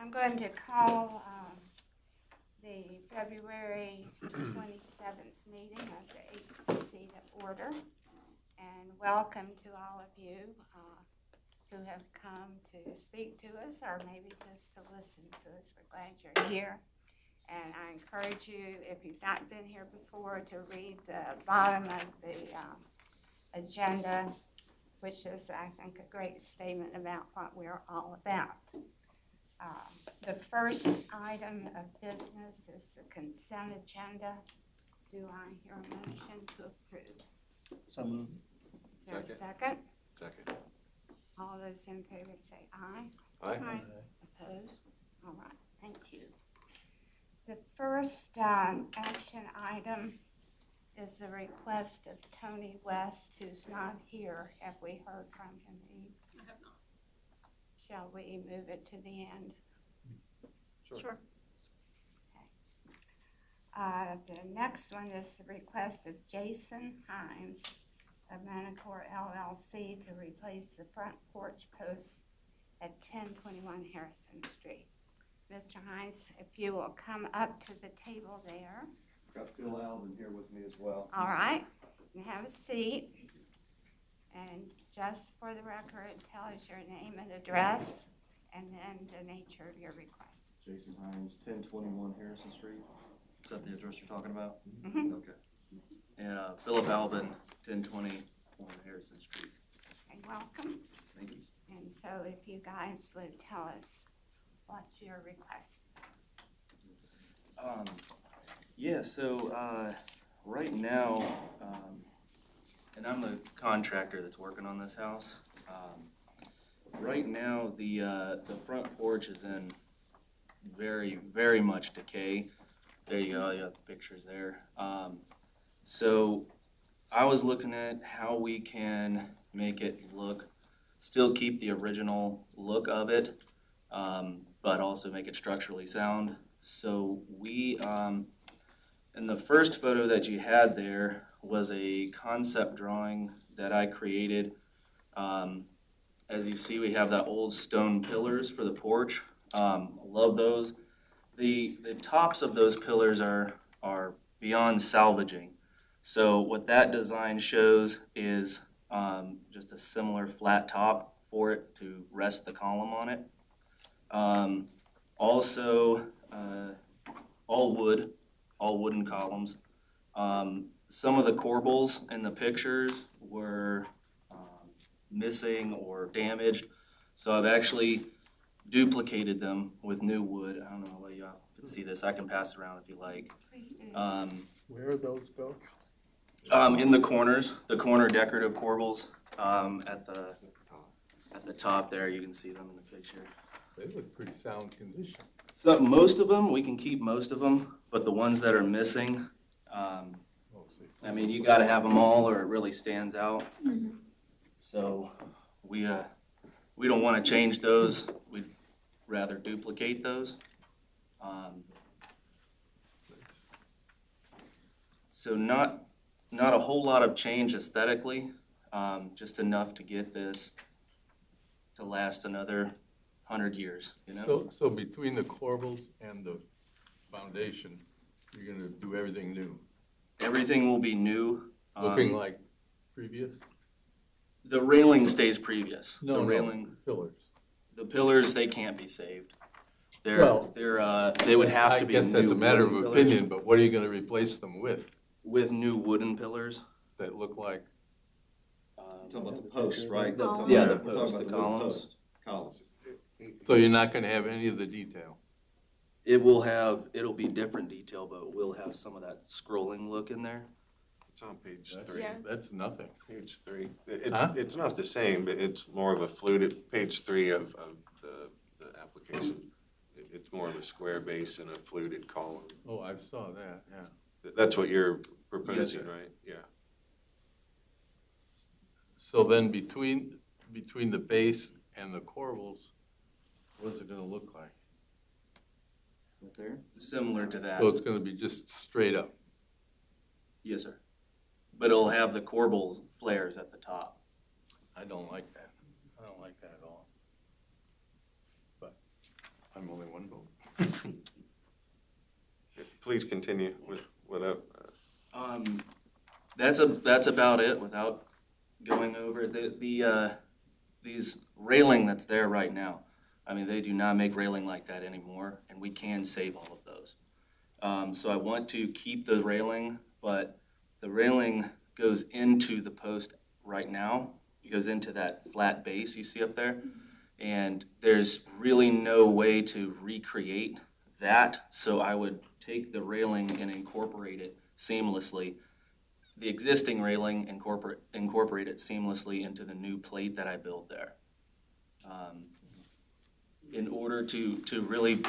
I'm going to call the February 27th meeting of the HPC to order, and welcome to all of you who have come to speak to us or maybe just to listen to us. We're glad you're here, and I encourage you, if you've not been here before, to read the bottom of the agenda, which is, I think, a great statement about what we're all about. The first item of business is the consent agenda. Do I hear a motion to approve? So moved. Is there a second? Second. All those in favor say aye. Aye. Opposed? All right, thank you. The first action item is the request of Tony West, who's not here. Have we heard from him, Eve? I have not. Shall we move it to the end? Sure. Okay. The next one is the request of Jason Hines of Manacor LLC to replace the front porch posts at 1021 Harrison Street. Mr. Hines, if you will come up to the table there. Got Phil Alvin here with me as well. All right, you have a seat. And just for the record, tell us your name and address, and then the nature of your request. Jason Hines, 1021 Harrison Street. Is that the address you're talking about? Mm-hmm. Okay. And Philip Albin, 1021 Harrison Street. Okay, welcome. Thank you. And so if you guys would tell us what your request is. Yeah, so right now, and I'm the contractor that's working on this house. Right now, the front porch is in very, very much decay. There you go, you have the pictures there. So I was looking at how we can make it still keep the original look of it, but also make it structurally sound. So we, in the first photo that you had there was a concept drawing that I created. As you see, we have that old stone pillars for the porch. Love those. The tops of those pillars are beyond salvaging. So what that design shows is just a similar flat top for it to rest the column on it. Also, all wooden columns. Some of the corbels in the pictures were missing or damaged, so I've actually duplicated them with new wood. I don't know how you can see this. I can pass it around if you like. Please do. Where do those go? In the corners, the corner decorative corbels at the top there. You can see them in the picture. They look pretty sound condition. So most of them, we can keep most of them, but the ones that are missing, I mean, you got to have them all or it really stands out. Mm-hmm. So we don't want to change those. We'd rather duplicate those. So not a whole lot of change aesthetically, just enough to get this to last another 100 years, you know? So between the corbels and the foundation, you're going to do everything new? Everything will be new. Looking like previous? The railing stays previous. No, the railing, no, pillars. The pillars, they can't be saved. They would have to be. I guess that's a matter of pillars. opinion, but what are you going to replace them with? With new wooden pillars. That look like? Talking about the posts, right? Yeah, the posts, the columns. So you're not going to have any of the detail? It'll be different detail, but we'll have some of that scrolling look in there. It's on page That's, 3. Yeah. That's nothing. Page 3. It's Huh? it's not the same, but it's more of a fluted. Page 3 of the application. It's more of a square base and a fluted column. Oh, I saw that, yeah. That's what you're proposing, Yes, sir. right? Yeah. So then between the base and the corbels, what's it going to look like? Right there. Similar to that. So it's going to be just straight up? Yes, sir. But it'll have the corbel flares at the top. I don't like that. I don't like that at all. But I'm only one please continue with what That's about it without going over these railing that's there right now. I mean, they do not make railing like that anymore, and we can save all of those. So I want to keep the railing, but the railing goes into the post right now. It goes into that flat base you see up there, and there's really no way to recreate that. So I would take the railing and incorporate it seamlessly. The existing railing, incorporate it seamlessly into the new plate that I built there. In order to really,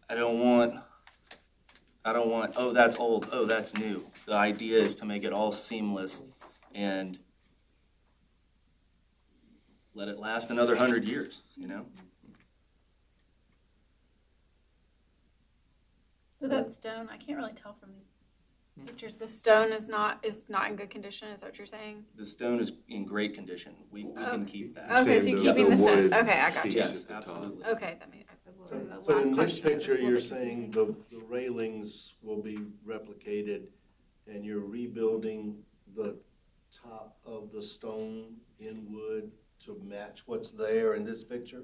I don't want, oh, that's old, oh, that's new. The idea is to make it all seamless and let it last another 100 years, you know? So that stone, I can't really tell from these pictures. The stone is not in good condition. Is that what you're saying? The stone is in great condition. We can keep that. Okay, so you're keeping the stone. wood Okay, I got you. piece Yes, at the top. absolutely. Okay, that makes. the So last in this question, it was a picture, little you're bit saying confusing. the railings will be replicated and you're rebuilding the top of the stone in wood to match what's there in this picture?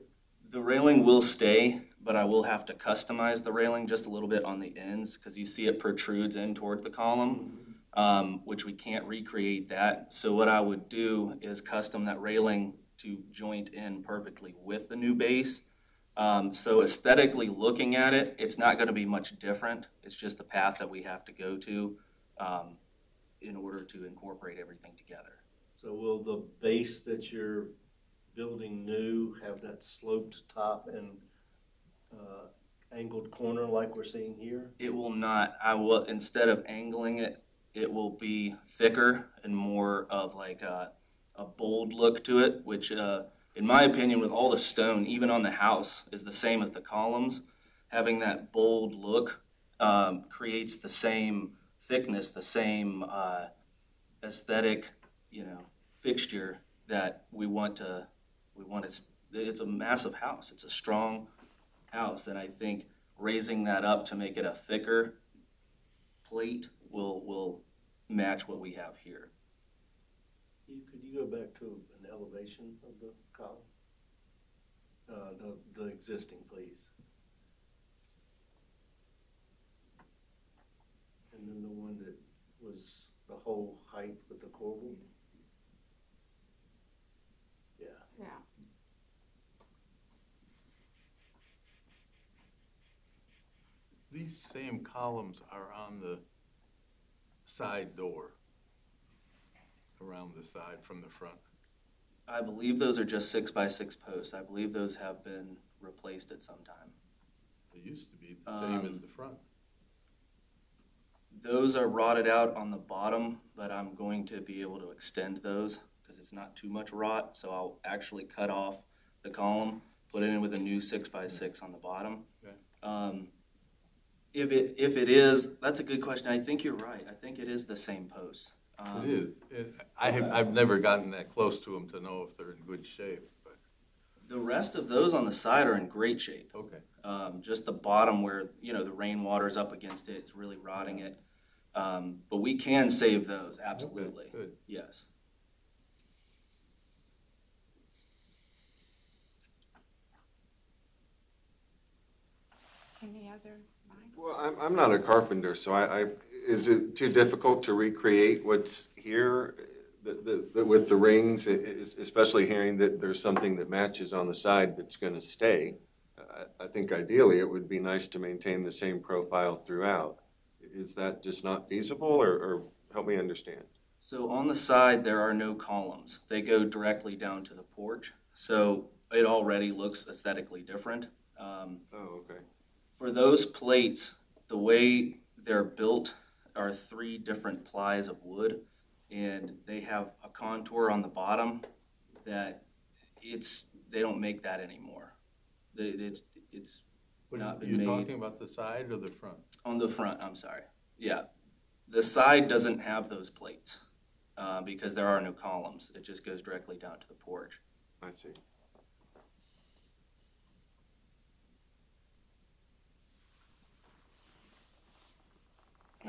The railing will stay, but I will have to customize the railing just a little bit on the ends because you see it protrudes in toward the column, which we can't recreate that. So what I would do is custom that railing to joint in perfectly with the new base. So aesthetically looking at it, it's not going to be much different. It's just the path that we have to go to in order to incorporate everything together. So will the base that you're building new have that sloped top and angled corner like we're seeing here? It will not. I will, instead of angling it, it will be thicker and more of like a bold look to it, which in my opinion, with all the stone, even on the house, is the same as the columns. Having that bold look creates the same thickness, the same aesthetic, fixture that we want. It's a massive house. It's a strong house, and I think raising that up to make it a thicker plate will match what we have here. Could you go back to an elevation of the column? The existing, please. And then the one that was the whole height with the corbel? Yeah. Yeah. These same columns are on the side door, around the side from the front. I believe those are just 6x6 posts. I believe those have been replaced at some time. They used to be the same as the front. Those are rotted out on the bottom, but I'm going to be able to extend those because it's not too much rot. So I'll actually cut off the column, put it in with a new 6x6 on the bottom. Okay. If it is, that's a good question. I think you're right. I think it is the same post. It is. I've never gotten that close to them to know if they're in good shape, but. The rest of those on the side are in great shape. Okay. Just the bottom where, the rainwater's up against it, it's really rotting it. But we can save those, absolutely. Okay, good. Yes. Any other? Well, I'm not a carpenter, so is it too difficult to recreate what's here with the rings, especially hearing that there's something that matches on the side that's going to stay? I think ideally it would be nice to maintain the same profile throughout. Is that just not feasible, or help me understand? So on the side, there are no columns. They go directly down to the porch. So it already looks aesthetically different. Oh, okay. For those plates, the way they're built are 3 different plies of wood, and they have a contour on the bottom that they don't make that anymore. It's not been You're made. talking about the side or the front? On the front, I'm sorry. Yeah. The side doesn't have those plates because there are no columns. It just goes directly down to the porch. I see.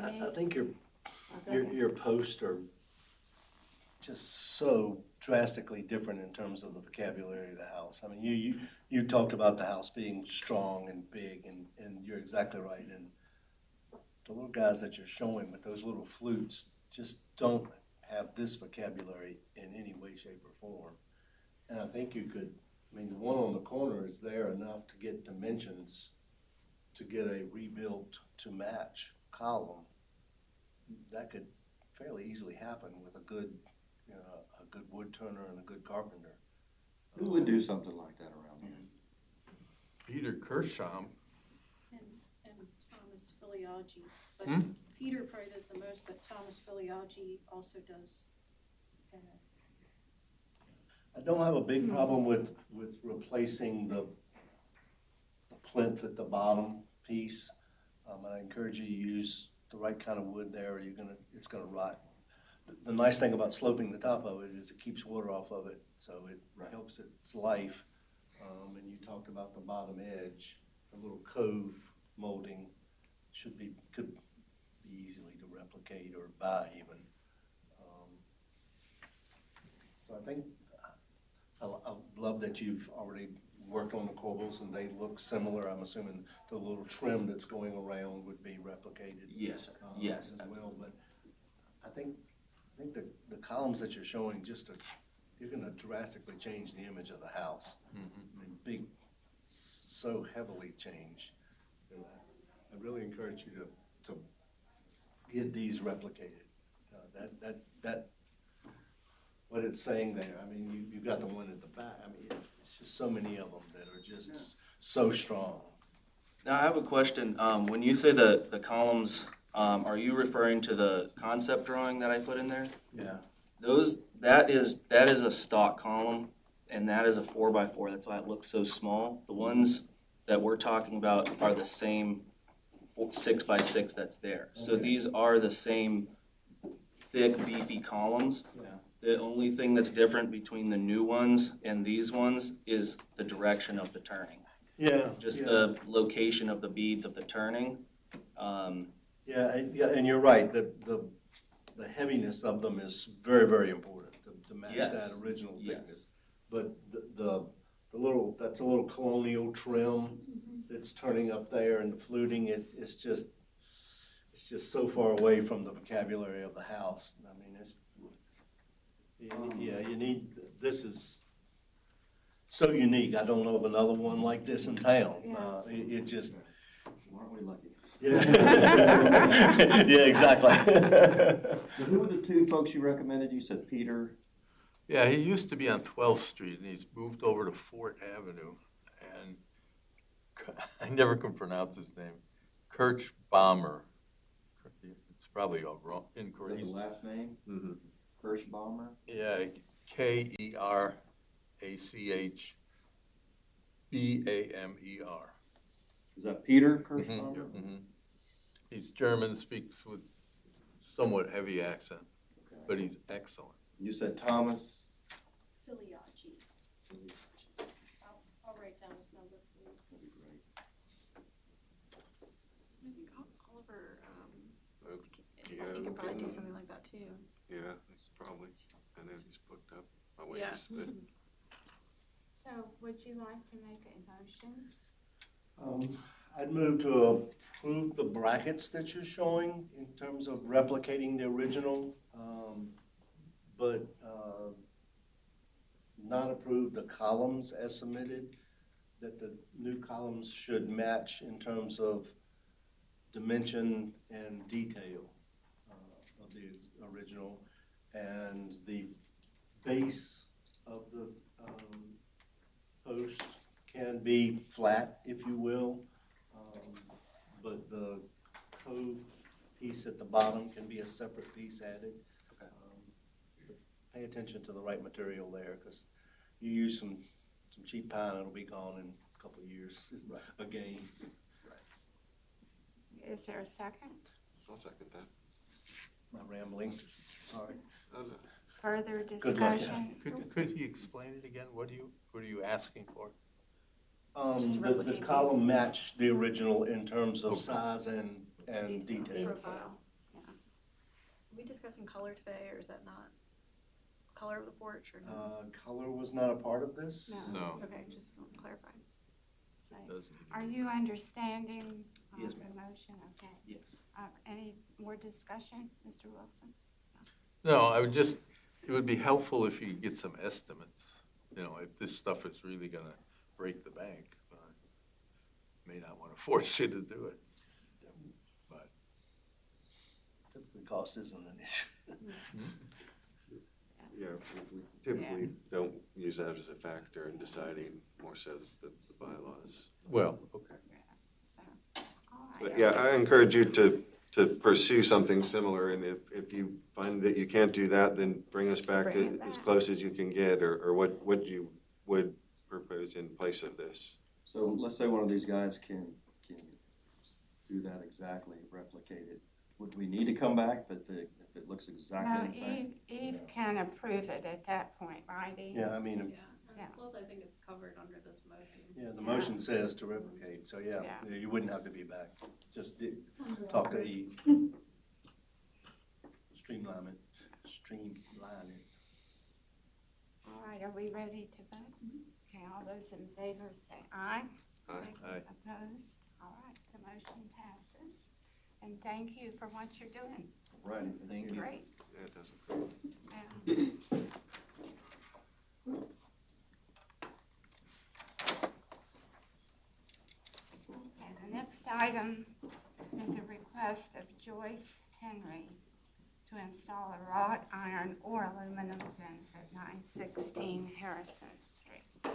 I think your posts are just so drastically different in terms of the vocabulary of the house. I mean, you talked about the house being strong and big, and you're exactly right. And the little guys that you're showing with those little flutes just don't have this vocabulary in any way, shape, or form. And I think you could, I mean, the one on the corner is there enough to get dimensions to get a rebuilt to match column. That could fairly easily happen with a good, you know, a good wood turner and a good carpenter. Who would do something like that around here? Peter Kirschbaum. And Thomas Filiaggi, but Hmm? Peter probably does the most, but Thomas Filiaggi also does. I don't have a big problem with replacing the plinth at the bottom piece. And I encourage you to use the right kind of wood there, or it's gonna rot. The nice thing about sloping the top of it is it keeps water off of it, so it helps its life. And you talked about the bottom edge, the little cove molding could be easily to replicate or buy even. So I think I love that you've already worked on the corbels and they look similar. I'm assuming the little trim that's going around would be replicated. Yes, sir. Yes, as well. But I think the columns that you're showing you're going to drastically change the image of the house. I mean, so heavily change. And I really encourage you to get these replicated. That what it's saying there. I mean, you got the one at the back. I mean, it's just so many of them that are just so strong. Now, I have a question. When you say the columns, are you referring to the concept drawing that I put in there? Yeah. That is a stock column, and that is a 4x4. That's why it looks so small. The ones that we're talking about are the same 6x6 that's there. So Okay. these are the same thick, beefy columns. Yeah. The only thing that's different between the new ones and these ones is the direction of the turning. Yeah. Just yeah. the location of the beads of the turning. Yeah, and you're right, the heaviness of them is very, very important to match Yes. that original thickness. Yes. But that's a little colonial trim that's turning up there and the fluting, it's just so far away from the vocabulary of the house. I mean, you need, this is so unique. I don't know of another one like this in town. Yeah. It just, Aren't we lucky? yeah. Yeah, exactly. So who were the two folks you recommended? You said Peter. Yeah, he used to be on 12th Street, and he's moved over to Fort Avenue, and I never can pronounce his name. Kirschbaumer. It's probably all wrong, Is incorrect. that the last name? Mhm. Kirschbaumer? Yeah, Kerachbamer. Is that Peter Kirschbaumer? Mhm. He's German, speaks with somewhat heavy accent, Okay. but he's excellent. You said Thomas? Filiaggi. I'll write down his number for you. That'd be great. I think Oliver, Yeah, he could probably do okay. something like that too. Yeah, that's probably, I know he's booked up a Yeah. ways, but. So would you like to make a motion? I'd move to approve the brackets that you're showing in terms of replicating the original, but not approve the columns as submitted, that the new columns should match in terms of dimension and detail of the original, and the base of the post can be flat, if you will, but the cove piece at the bottom can be a separate piece added. Pay attention to the right material there, because you use some cheap pine, it'll be gone in a couple of years again. Is there a second? I'll second that. My rambling, sorry. Further luck. discussion? Could he explain it again? What are you asking for? Just to The replicate column these. matched the original in terms of Okay. size and detail. Profile. discussing color today, or is that not color of the porch, or no? Color was not a part of this? No. Okay, just want to clarify. So, Doesn't need to are be. you understanding Yes, the ma'am. motion? Okay. Yes. Any more discussion, Mr. Wilson? No, I would just, it would be helpful if you could get some estimates. You know, if this stuff is really gonna break the bank. May not want to force you to do it. But Typically, cost isn't an issue. Yeah, we typically don't use that as a factor in deciding, more so the bylaws. well, okay. So, all right. But yeah, I encourage you to pursue something similar, and if you find that you can't do that, then bring us back Bring it as back. close as you can get, or what you would propose in place of this. So let's say one of these guys can do that exactly, replicate it. Would we need to come back if it looks No, exactly the same? Eve can approve it at that point, right, Eve? Yeah, I mean, Yeah. And plus I think it's covered under this motion. yeah, the motion says to replicate, so yeah, Yeah. you wouldn't have to be back. Just talk to Eve. Streamline it. All right, are we ready to vote? Okay, all those in favor say aye. Aye. Aye. Opposed? All right, the motion passes. And thank you for what you're doing. Right. Thank you. Great. Yeah, it doesn't. Yeah. Okay, the next item is a request of Joyce Henry to install a wrought iron or aluminum fence at 916 Harrison Street.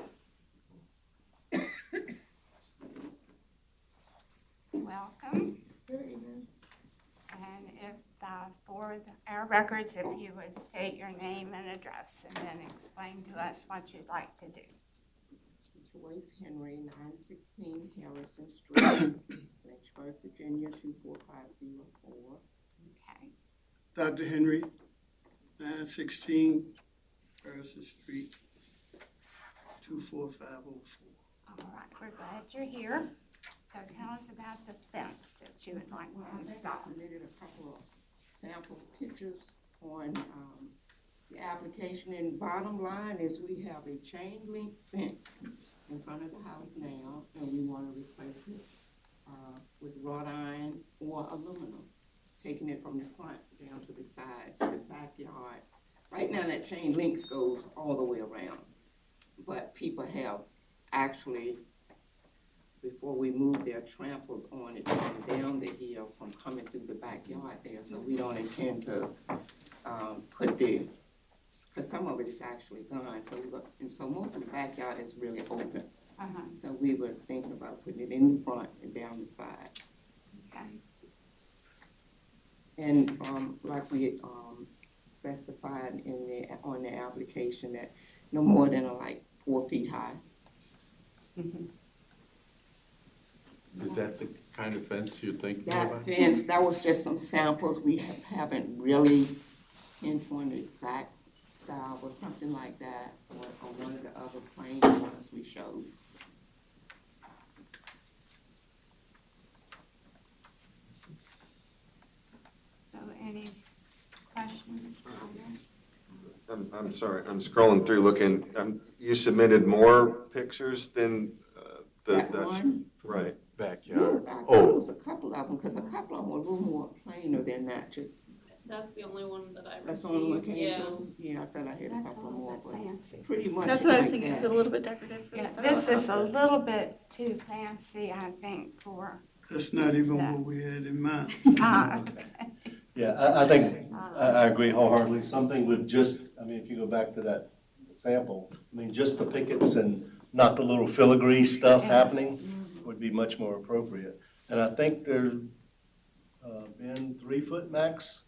Welcome. And if, for our records, if you would state your name and address and then explain to us what you'd like to do. Joyce Henry, 916 Harrison Street, Lynchburg, Virginia, 24504. Okay. Dr. Henry, 916 Harrison Street, 24504. All right, we're glad you're here. So tell us about the fence that you would like Well, to I think I install. submitted a couple of sample pictures on the application, and bottom line is we have a chain link fence in front of the house now, and we want to replace it with wrought iron or aluminum, taking it from the front down to the sides, the backyard. Right now, that chain links goes all the way around, but people have actually, before we moved there, trampled on it from down the hill from coming through the backyard there, so we don't intend to put the, because some of it is actually gone, so and so most of the backyard is really open. Uh-huh, So we were thinking about putting it in the front and down the side. okay. And like we specified in on the application, that no more than like 4 feet high. Is that the kind of fence you're thinking That about? fence, that was just some samples. We haven't really pinpointed exact style or something like that on one of the other plain ones we showed. So any questions, comments? I'm sorry, I'm scrolling through looking, you submitted more pictures than That that's, one? right. Backyard. I thought it Oh, was a couple of them, because a couple of them were a little more plainer than that, just, That's the only one that I received. that's the only one came Yeah. through. Yeah, I thought I had a That's a couple little more, bit but fancy. pretty much That's what I was like thinking, it's a that. little bit decorative for the Yeah, style this of is a houses. little bit too fancy, I think, for, That's not even Yeah. what we had in mind. Yeah, I think, I agree wholeheartedly. Something with just, I mean, if you go back to that sample, I mean, just the pickets and not the little filigree stuff happening would be much more appropriate. And I think there's been 3 foot max.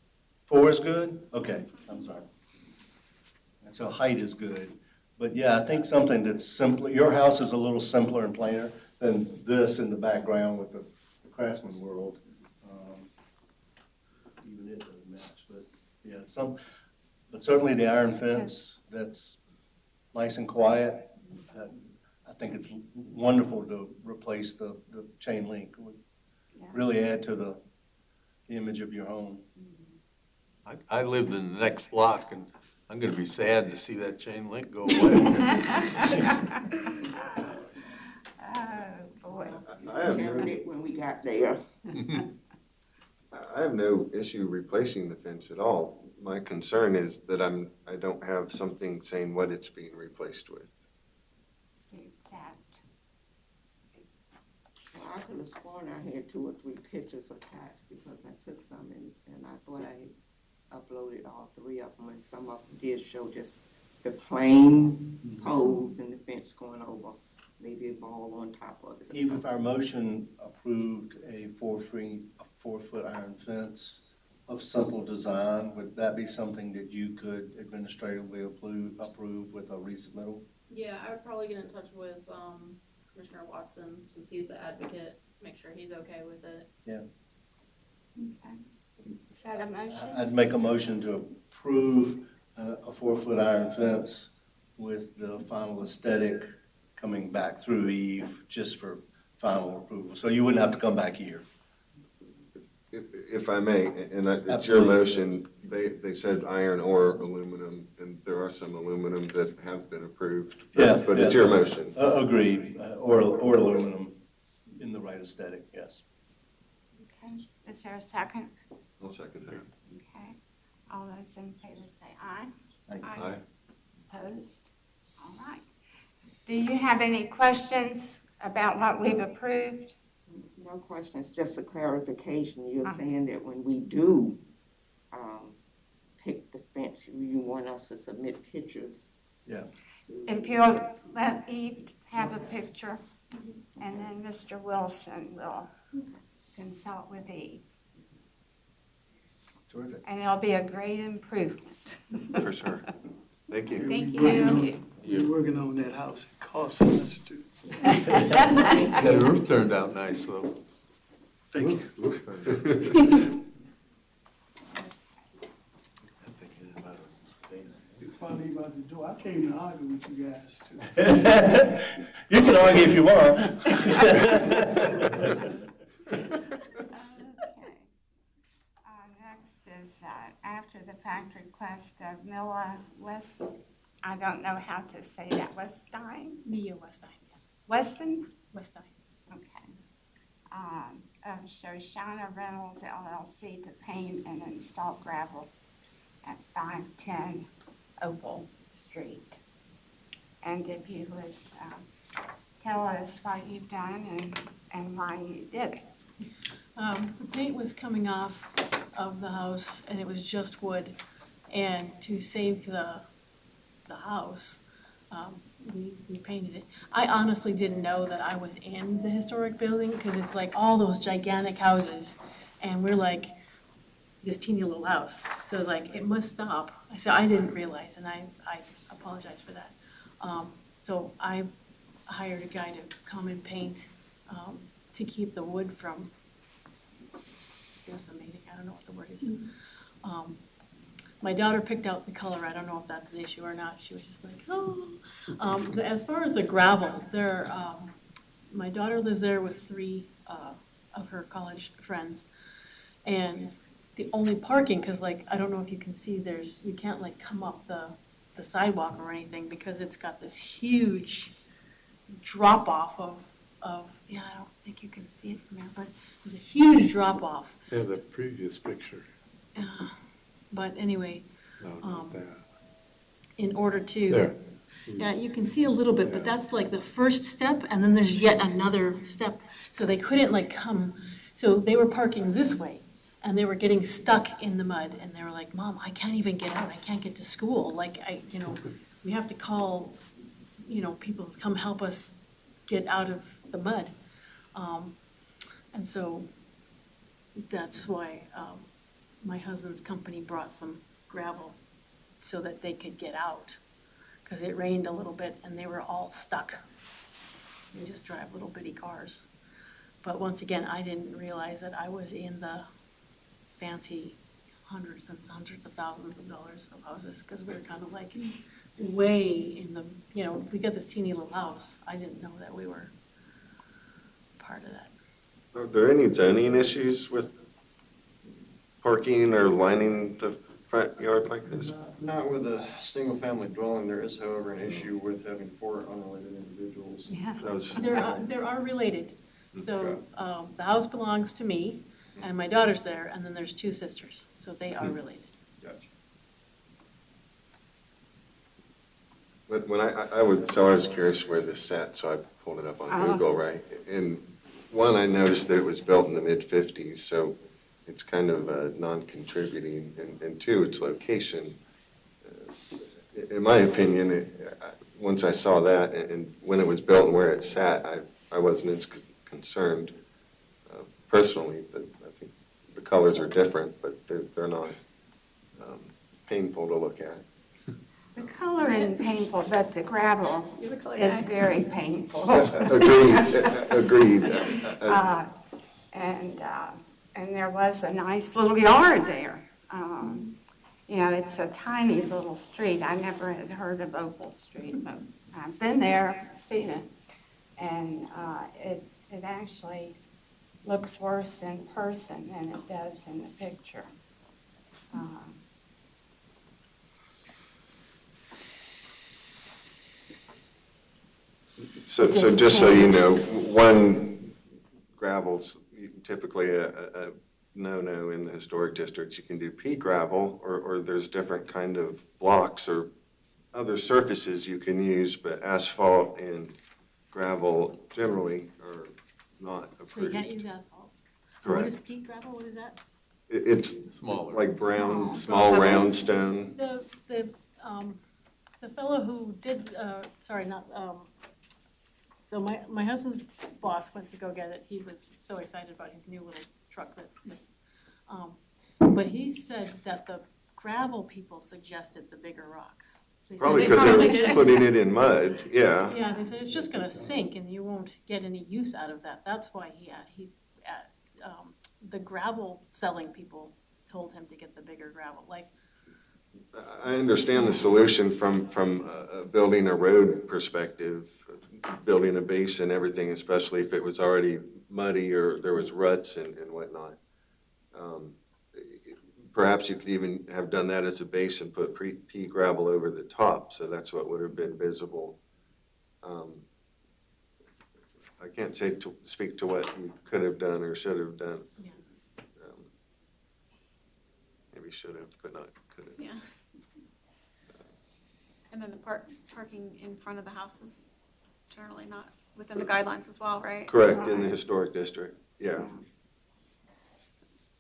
4 is good? Okay, I'm sorry. And so height is good. But yeah, I think something that's simpler, your house is a little simpler and plainer than this in the background with the Craftsman World. Even it doesn't match, but yeah, but certainly the iron fence, that's nice and quiet. I think it's wonderful to replace the chain link. It would Yeah. really add to the image of your home. I lived in the next block, and I'm gonna be sad to see that chain link go away. Oh, boy. I have Having no, it when we got there. I have no issue replacing the fence at all. My concern is that I don't have something saying what it's being replaced with. Exact. Well, I could have sworn I had 2 or 3 pictures attached because I took some and I thought I uploaded all 3 of them, and some of them did show just the plain poles and the fence going over, maybe a ball on top of it or Even if something. our motion approved a 4-foot iron fence of simple design, would that be something that you could administratively approve with a resubmittal? Yeah, I would probably get in touch with Commissioner Watson, since he's the advocate, make sure he's okay with it. Okay. Is that a motion? I'd make a motion to approve a 4-foot iron fence with the final aesthetic coming back through Eve just for final approval. So you wouldn't have to come back here. If I may, and it's your motion, they said iron or aluminum, and there are some aluminum that have been approved. But it's your motion. Agreed, or aluminum in the right aesthetic, yes. Okay. Is there a second? I'll second that. Okay. All those in favor say aye. Aye. Opposed? All right. Do you have any questions about what we've approved? No questions, just a clarification. You're saying that when we do pick the fence, you want us to submit pictures? Yeah. If you'll let Eve have a picture, and then Mr. Wilson will consult with Eve. Terrific. And it'll be a great improvement. For sure. Thank you. Thank We're working on that house. It costs us to. That roof turned out nice, though. Thank you. Finally about to do. I came to argue with you guys too. You can argue if you want. Okay. Next is after the fact request of Milla West, I don't know how to say that, Weststein? Mia Westine, yeah. Weston? Westine. Okay. Of Shoshana Reynolds LLC to paint and install gravel at 510 Opal Street. And if you would tell us what you've done and why you did it. The paint was coming off of the house and it was just wood. And to save the house, we painted it. I honestly didn't know that I was in the historic building because it's like all those gigantic houses. And we're like this teeny little house. So I was like, it must stop. I said, I didn't realize, and I apologize for that. So I hired a guy to come and paint to keep the wood from decimating. I don't know what the word is. My daughter picked out the color. I don't know if that's an issue or not. She was just like, oh. As far as the gravel, my daughter lives there with 3 of her college friends. And the only parking, because like, I don't know if you can see, you can't like come up the sidewalk or anything because it's got this huge drop off of, yeah, I don't think you can see it from there, but there's a huge drop off. Yeah, the previous picture. But anyway, No, not that. in order to. There. Yeah, you can see a little bit, but that's like the first step, and then there's yet another step. So they couldn't like come, so they were parking this way, and they were getting stuck in the mud, and they were like, Mom, I can't even get out, I can't get to school. Like, we have to call, people to come help us get out of the mud. And so that's why my husband's company brought some gravel so that they could get out. Because it rained a little bit and they were all stuck. They just drive little bitty cars. But once again, I didn't realize that I was in the fancy hundreds and hundreds of thousands of dollars of houses, because we were kind of like way in the, we got this teeny little house. I didn't know that we were part of that. Are there any zoning issues with parking or lining the front yard like this? Not with a single-family dwelling. There is, however, an issue with having 4 unrelated individuals. Yeah. Those- There are related. So, the house belongs to me, and my daughter's there, and then there's 2 sisters, so they are related. Gotcha. But when I was curious where this sat, so I pulled it up on Google, right? And one, I noticed that it was built in the mid-50s, so it's kind of non-contributing. And 2, its location. In my opinion, once I saw that and when it was built and where it sat, I wasn't as concerned personally. I think the colors are different, but they're not painful to look at. The coloring painful, but the gravel is very painful. Agreed. And there was a nice little yard there. You know, it's a tiny little street. I never had heard of Opal Street, but I've been there, seen it. And it actually looks worse in person than it does in the picture. So just so you know, one gravel's typically a no-no in the historic districts. You can do pea gravel, or there's different kind of blocks or other surfaces you can use, but asphalt and gravel generally are not So you approved. can't use asphalt. Correct. What is peat gravel, what is that? It's Smaller. like brown, small round stone. The fellow who did, so my husband's boss went to go get it. He was so excited about his new little truck that lives. But he said that the gravel people suggested the bigger rocks. They said Probably they because probably they're just- putting it in mud, yeah. Yeah, they said it's just gonna sink and you won't get any use out of that. That's why the gravel selling people told him to get the bigger gravel, like. I understand the solution from building a road perspective, building a base and everything, especially if it was already muddy or there was ruts and whatnot. Perhaps you could even have done that as a base and put pea gravel over the top, so that's what would have been visible. I can't speak to what you could have done or should have done. Yeah. Maybe should have, but not could have. Yeah. And then the parking in front of the house is generally not within the guidelines as well, right? Correct, in the historic district, yeah.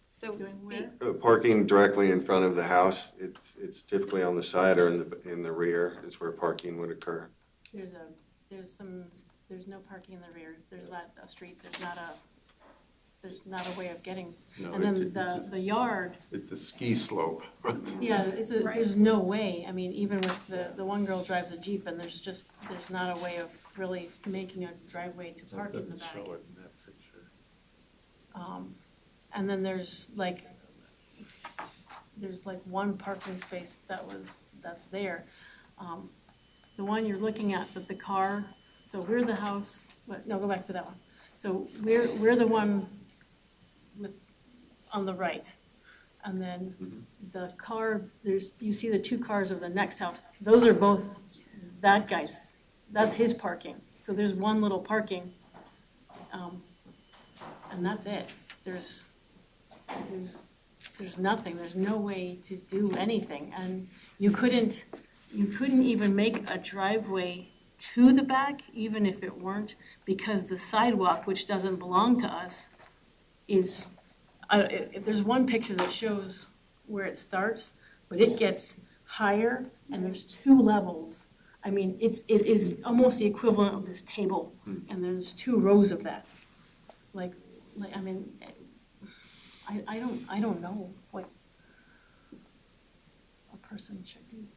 So Doing where? Parking directly in front of the house, it's typically on the side or in the rear is where parking would occur. There's no parking in the rear. There's not a street, there's not a way of getting. No, And then the yard, It's a ski slope. yeah, there's no way. I mean, even with the one girl drives a Jeep and there's not a way of really making a driveway to park in the back. Show it in that picture. And then there's like one parking space that's there. The one you're looking at, but the car, so we're the house, no, go back to that one. So we're the one on the right. And then the car, you see the 2 cars of the next house. Those are both that guy's, that's his parking. So there's one little parking, and that's it. There's nothing, there's no way to do anything. And you couldn't even make a driveway to the back, even if it weren't, because the sidewalk, which doesn't belong to us, is, if there's one picture that shows where it starts, but it gets higher and there's 2 levels. I mean, it is almost the equivalent of this table, and there's 2 rows of that. I mean, I don't know what a person should do.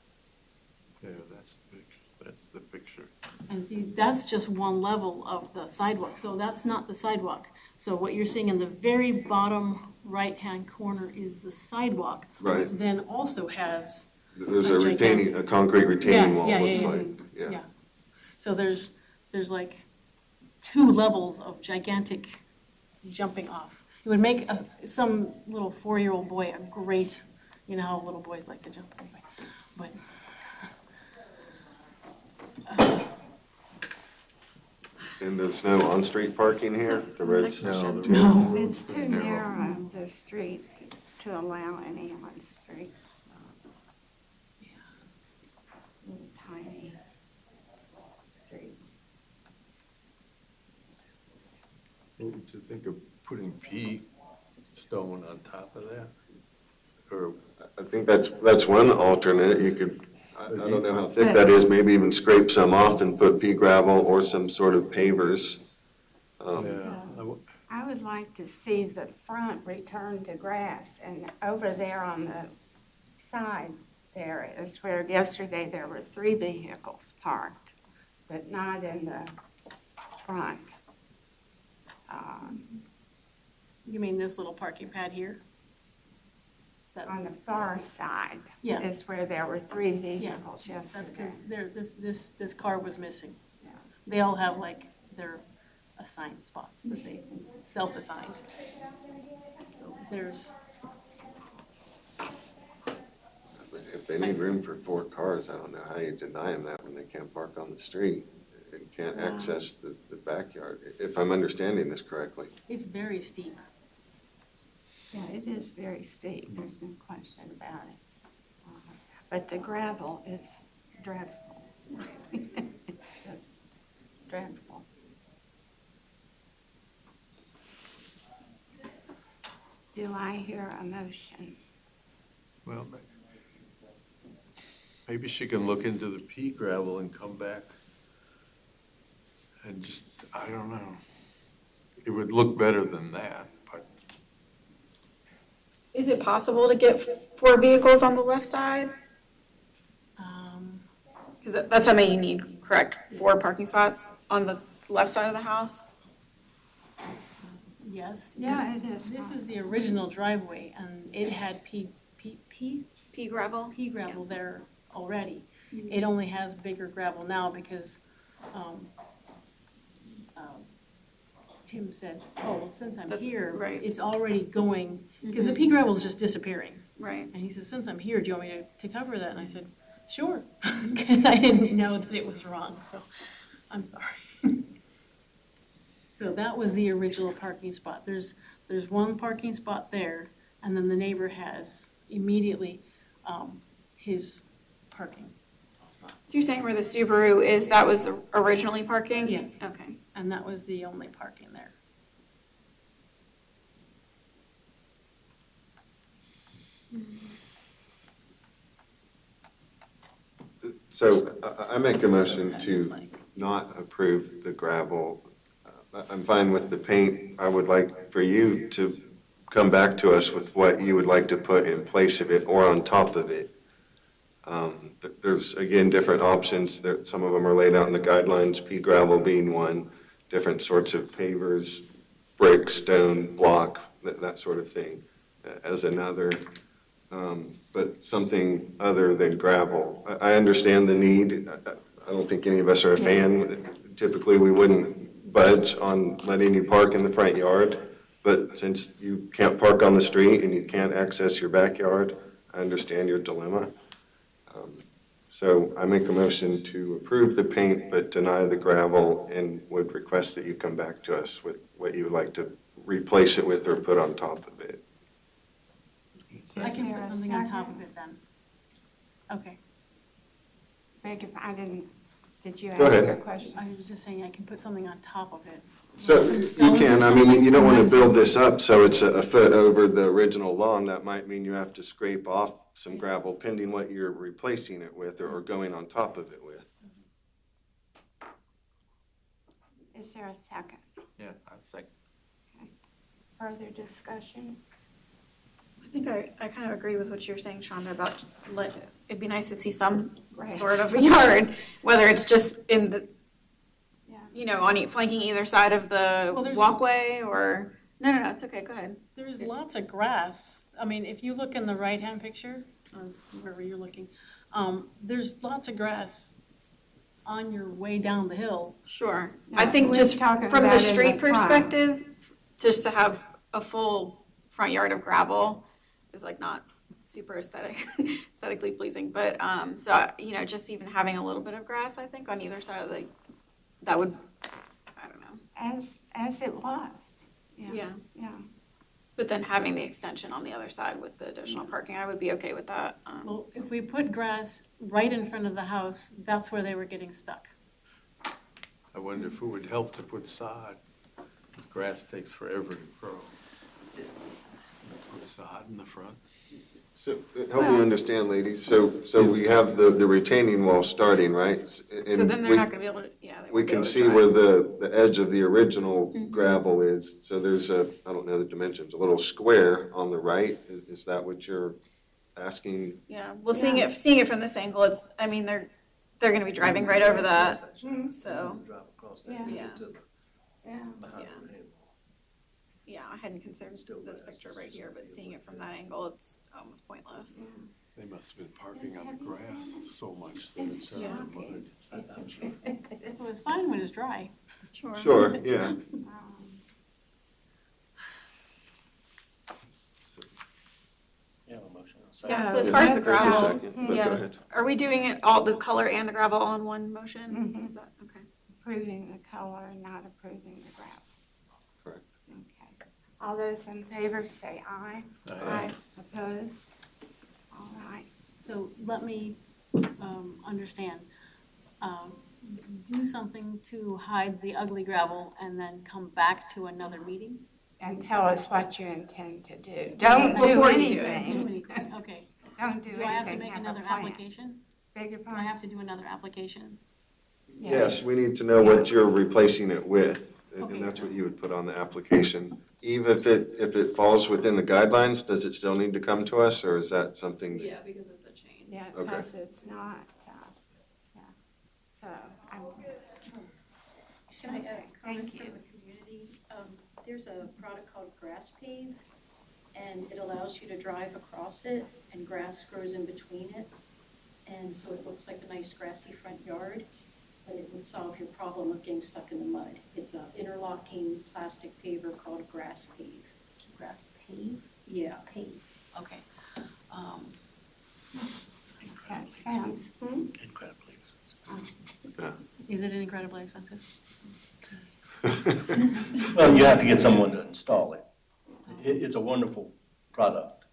Yeah, that's the picture. And see, that's just one level of the sidewalk, so that's not the sidewalk. So what you're seeing in the very bottom right-hand corner is the sidewalk, Right. which then also has. There's a concrete retaining wall, looks like, yeah. So there's like 2 levels of gigantic jumping off. It would make some little 4-year-old boy a great You know how little boys like to jump anyway, but. And there's no on-street parking here? The road's No, No. It's too narrow, the street, to allow any on street. Little tiny street. What would you think of putting pea stone on top of that? Or, I think that's one alternate. You could, I don't know how thick that is, maybe even scrape some off and put pea gravel or some sort of pavers. I would like to see the front return to grass, and over there on the side there is where yesterday there were 3 vehicles parked, but not in the front. You mean this little parking pad here? On the far side Yeah. is where there were 3 vehicles That's yesterday. because this car was missing. Yeah. They all have like their assigned spots that they self-assigned. So there's, If they need room for 4 cars, I don't know how you deny them that when they can't park on the street and can't access the backyard, if I'm understanding this correctly. it's very steep. Yeah, it is very steep, there's no question about it. But the gravel is dreadful. It's just dreadful. Do I hear a motion? well, maybe she can look into the pea gravel and come back and just, I don't know. It would look better than that, but Is it possible to get 4 vehicles on the left side? Because that's how many you need, correct? 4 parking spots on the left side of the house? Yes. Yeah, it is. This is the original driveway and it had pea Gravel? gravel there already. It only has bigger gravel now because, Tim said, oh, well, since I'm That's here, right. it's already going, because the pea gravel is just disappearing. Right. And he says, since I'm here, do you want me to cover that? And I said, sure, because I didn't know that it was wrong, so I'm sorry. So that was the original parking spot. There's 1 parking spot there, and then the neighbor has immediately his parking spot. So you're saying where the Subaru is, that was originally parking? Yes. Okay. And that was the only parking there. So I make a motion to not approve the gravel. I'm fine with the paint. I would like for you to come back to us with what you would like to put in place of it or on top of it. There's, again, different options. Some of them are laid out in the guidelines, pea gravel being one, different sorts of pavers, brick, stone, block, that sort of thing as another. But something other than gravel. I understand the need. I don't think any of us are a fan. Typically, we wouldn't budge on letting you park in the front yard. But since you can't park on the street and you can't access your backyard, I understand your dilemma. So I make a motion to approve the paint but deny the gravel and would request that you come back to us with what you would like to replace it with or put on top of it. I can there put a something on second? top of it then. Okay, Beg if I didn't, did you Go ask ahead. a question? I was just saying I can put something on top of it. So Some you stones or can, I mean, something, you don't want to some nice- build this up so it's a foot over the original lawn. That might mean you have to scrape off some gravel pending what you're replacing it with or going on top of it with. Is there a second? yeah, I think. Further discussion? I think I kind of agree with what you're saying, Shonda, about it'd be nice to see some Right. sort of yard, whether it's just in the, Yeah. on flanking either side of the Well, there's- walkway or, no, it's okay, go ahead. There's lots of grass. I mean, if you look in the right-hand picture, or wherever you're looking, there's lots of grass on your way down the hill. Sure. No, I think we're just talking from about the in street the front. perspective, just to have a full front yard of gravel is like not super aesthetically pleasing, but, so, you know, just even having a little bit of grass, I think, on either side of that would, I don't know. As it was. Yeah. Yeah. But then having the extension on the other side with the additional parking, I would be okay with that. Well, if we put grass right in front of the house, that's where they were getting stuck. I wonder if it would help to put sod, because grass takes forever to grow. Put sod in the front. So, help me understand, ladies, so we have the retaining wall starting, right? So And then they're we- not gonna be able to, yeah. they We won't be can able to see drive. where the edge of the original gravel is, so there's a, I don't know the dimensions, a little square on the right, is that what you're asking? Yeah, well, seeing it from this angle, it's, I mean, they're gonna be driving right over that, so, Drive across that, Yeah. and Yeah. get to the, Yeah. behind Yeah. the retaining wall. yeah, I hadn't considered Still this grass, picture it's right just here, gonna but be seeing it from that angle, it's almost pointless. They must have been parking on the Have you grass seen it? so much that it's Yeah. out of mud. I'm sure. It was fine when it's dry. Sure, yeah. You have a motion. Yeah, so So as far as the that's- There's a gravel, second, but go yeah. ahead. Are we doing it all, the color and the gravel all in one motion? Mhm. Is that, okay. Approving the color, not approving the gravel. Correct. Okay. All those in favor say aye. Aye. Opposed? All right. So let me understand. Do something to hide the ugly gravel and then come back to another meeting? And tell us what you intend to do. Don't do Before you do it. anything. Okay. Don't do anything. Do I have to make a another plan. application? Beg your Do I pardon? have to do another application? Yes, we need to know what you're replacing it with, Okay, and that's so- what you would put on the application. Even if it falls within the guidelines, does it still need to come to us, or is that something? Yeah, because it's a change. Yeah, Okay. because it's not, yeah. So, I'm, Can I add a comment Thank you. from the community? There's a product called Grass Pave, and it allows you to drive across it, and grass grows in between it. And so it looks like a nice grassy front yard, but it would solve your problem of getting stuck in the mud. It's an interlocking plastic paver called Grass Pave. Grass pave? Yeah. Pave, okay. that sounds, Incredibly expensive. Is it incredibly expensive? Well, you have to get someone to install it. It's a wonderful product.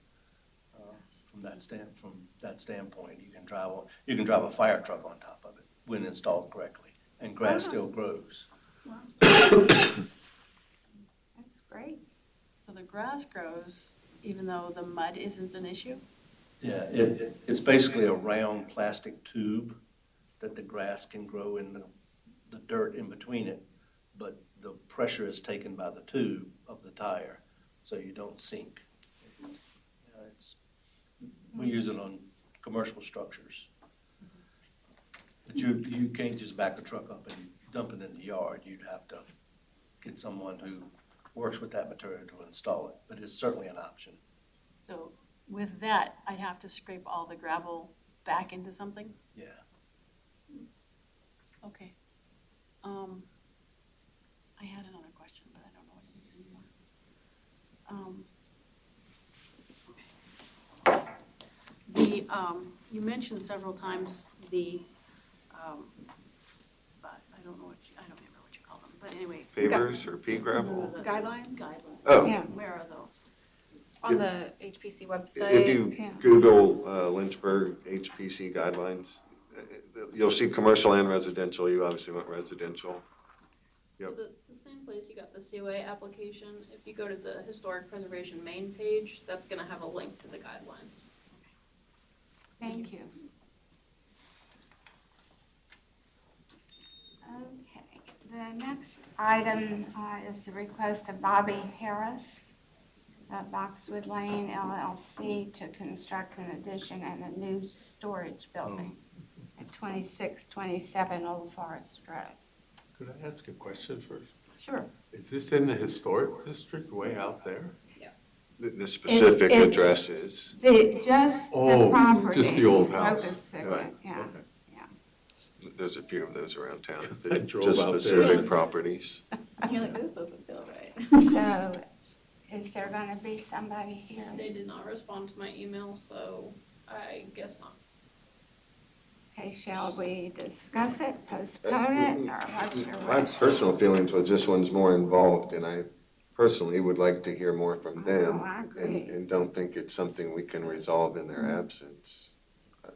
From that standpoint, you can drive a fire truck on top of it when installed correctly, and grass still grows. that's great. So the grass grows even though the mud isn't an issue? Yeah, it's basically a round plastic tube that the grass can grow in the dirt in between it, but the pressure is taken by the tube of the tire, so you don't sink. We use it on commercial structures. But you can't just back the truck up and dump it in the yard. You'd have to get someone who works with that material to install it, but it's certainly an option. So with that, I'd have to scrape all the gravel back into something? Yeah. Okay. I had another question, but I don't know what it is anymore. You mentioned several times but I don't remember what you call them, but anyway. Pavers or pea gravel? Guidelines? Guidelines. Oh, Yeah. Where are those? On the HPC website. if you Yeah. Google Lynchburg HPC guidelines, you'll see commercial and residential. You obviously want residential. So Yep. the same place you got the COA application, if you go to the Historic Preservation main page, that's gonna have a link to the guidelines. Thank you. Okay, the next item is the request of Bobby Harris of Boxwood Lane LLC to construct an addition and a new storage building at 2627 Old Forest Road. Could I ask a question first? Sure. Is this in the historic district way out there? The specific It's- address is. Just the Oh, property. just the old house. Focus there, Right. yeah. Okay. There's a few of those around town. I drove Just out there. specific properties. You're like, this doesn't feel right. So Is there gonna be somebody here? They did not respond to my email, so I guess not. Okay, shall we discuss it, postpone it, or what's your My wish? personal feelings was this one's more involved, and I personally would like to hear more from them. Oh, I agree. And don't think it's something we can resolve in their absence.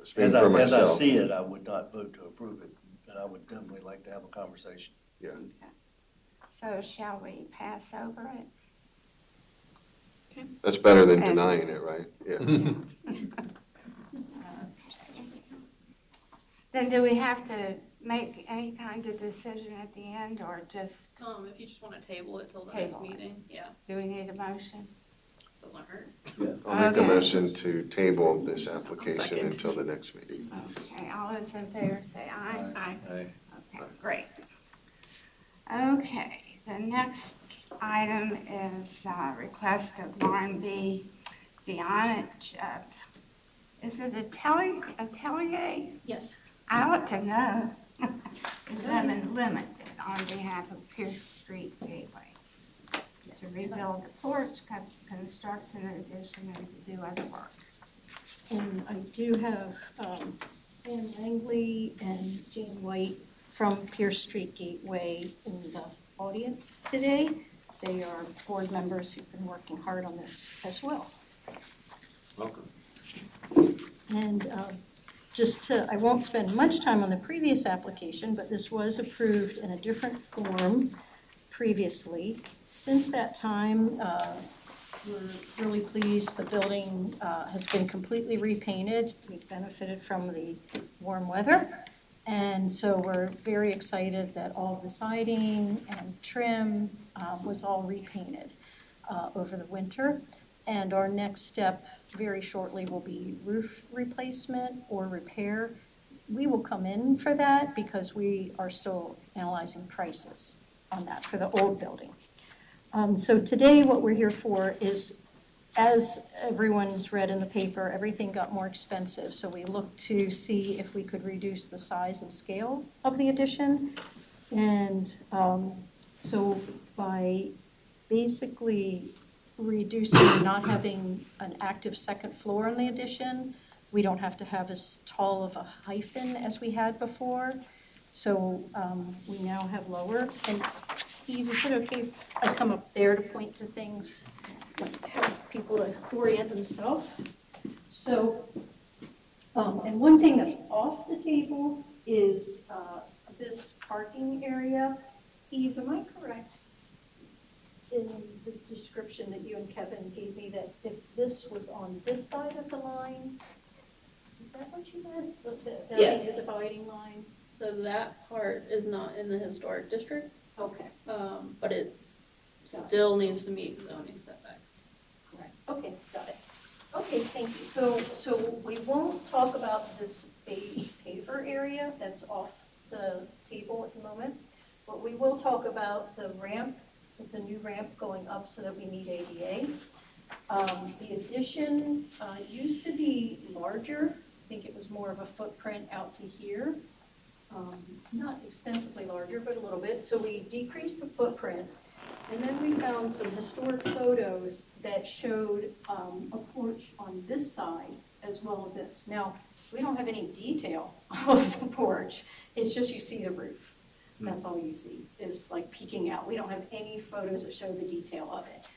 Speak As for I myself. see it, I would not vote to approve it, but I would definitely like to have a conversation. Yeah. So shall we pass over it? That's better than And- denying it, right? Yeah. Then do we have to make any kind of decision at the end, or just, If you just wanna table it till the next Table it. meeting, yeah, do we need a motion? doesn't hurt. I'll make a Okay. motion to table this application second. until the next meeting. Okay, all those in favor say aye. Aye. Okay, great. Okay, the next item is request of Lauren B. Deonich. Is it Atelier? Yes. I ought to know. Lemon Limited on behalf of Pierce Street Gateway. To rebuild the porch, construct an addition, and to do other work. And I do have Ann Langley and Jane White from Pierce Street Gateway in the audience today. They are board members who've been working hard on this as well. Welcome. And I won't spend much time on the previous application, but this was approved in a different form previously. Since that time, we're really pleased. The building has been completely repainted. We've benefited from the warm weather. And so we're very excited that all of the siding and trim was all repainted over the winter. And our next step very shortly will be roof replacement or repair. We will come in for that because we are still analyzing prices on that for the old building. So today what we're here for is, as everyone's read in the paper, everything got more expensive. So we looked to see if we could reduce the size and scale of the addition. And so by basically reducing, not having an active second floor in the addition, we don't have to have as tall of a hyphen as we had before. So we now have lower. And Eve, is it okay if I come up there to point to things, help people to orient themselves? So, and one thing that's off the table is this parking area. Eve, am I correct in the description that you and Kevin gave me that if this was on this side of the line, is that what you meant? That being Yes. the dividing line? So that part is not in the historic district, Okay, but it still needs to meet zoning setbacks. correct. Okay, got it. Okay, thank you. So we won't talk about this beige paver area that's off the table at the moment, but we will talk about the ramp. It's a new ramp going up so that we meet ADA. The addition used to be larger. I think it was more of a footprint out to here. Not extensively larger, but a little bit. So we decreased the footprint. And then we found some historic photos that showed a porch on this side as well as this. Now, we don't have any detail of the porch. It's just you see the roof. That's all you see, is like peeking out. We don't have any photos that show the detail of it.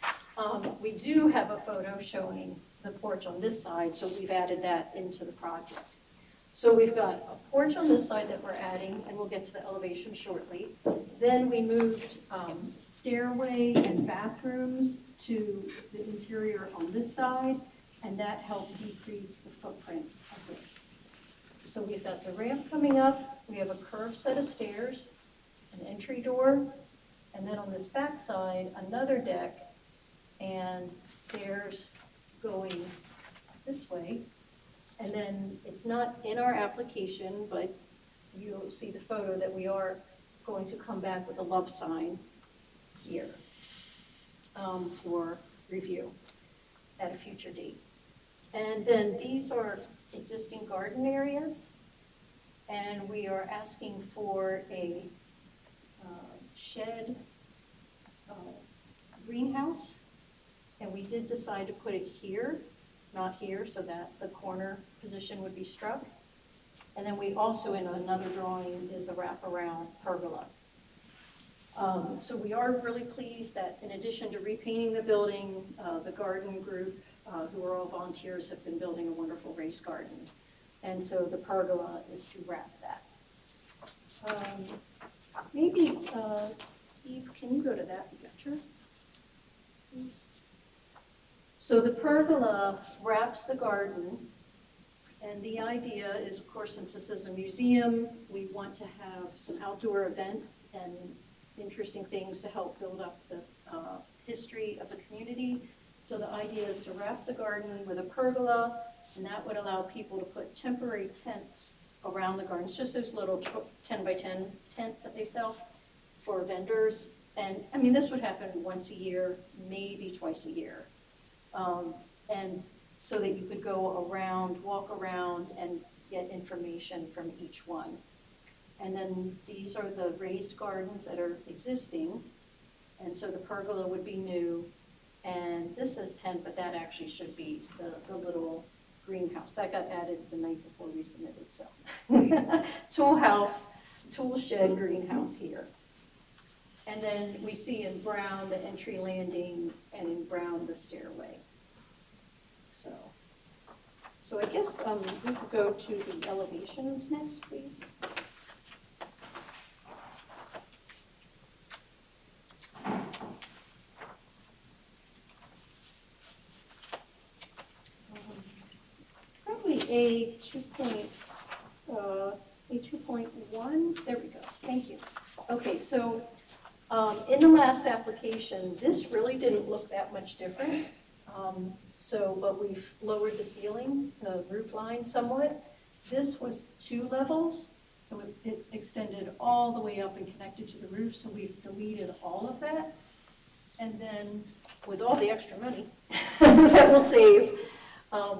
We do have a photo showing the porch on this side, so we've added that into the project. So we've got a porch on this side that we're adding, and we'll get to the elevation shortly. Then we moved stairway and bathrooms to the interior on this side, and that helped decrease the footprint of this. So we've got the ramp coming up, we have a curved set of stairs, an entry door, and then on this back side, another deck and stairs going this way. And then it's not in our application, but you'll see the photo that we are going to come back with a love sign here for review at a future date. And then these are existing garden areas, and we are asking for a shed greenhouse, did decide to put it here, not here, so that the corner position would be struck. And then we also, in another drawing, is a wraparound pergola. So we are really pleased that in addition to repainting the building, the garden group, who are all volunteers, have been building a wonderful raised garden. And so the pergola is to wrap that. Maybe, Eve, can you go to that picture, please? So the pergola wraps the garden, and the idea is, of course, since this is a museum, we want to have some outdoor events and interesting things to help build up the history of the community. So the idea is to wrap the garden with a pergola, and that would allow people to put temporary tents around the garden. It's just those little 10 by 10 tents that they sell for vendors. And I mean, this would happen once a year, maybe twice a year. And so that you could go around, walk around, and get information from each one. And then these are the raised gardens that are existing. And so the pergola would be new. And this says tent, but that actually should be the little greenhouse. That got added the night before we submitted, so. Tool house, tool shed, greenhouse here. And then we see in brown the entry landing, and in brown the stairway. So I guess we could go to the elevations next, please. Probably a 2.1, there we go, thank you. Okay, so in the last application, this really didn't look that much different. But we've lowered the ceiling, the roof line somewhat. This was 2 levels, so it extended all the way up and connected to the roof, so we've deleted all of that. And then with all the extra money that we'll save,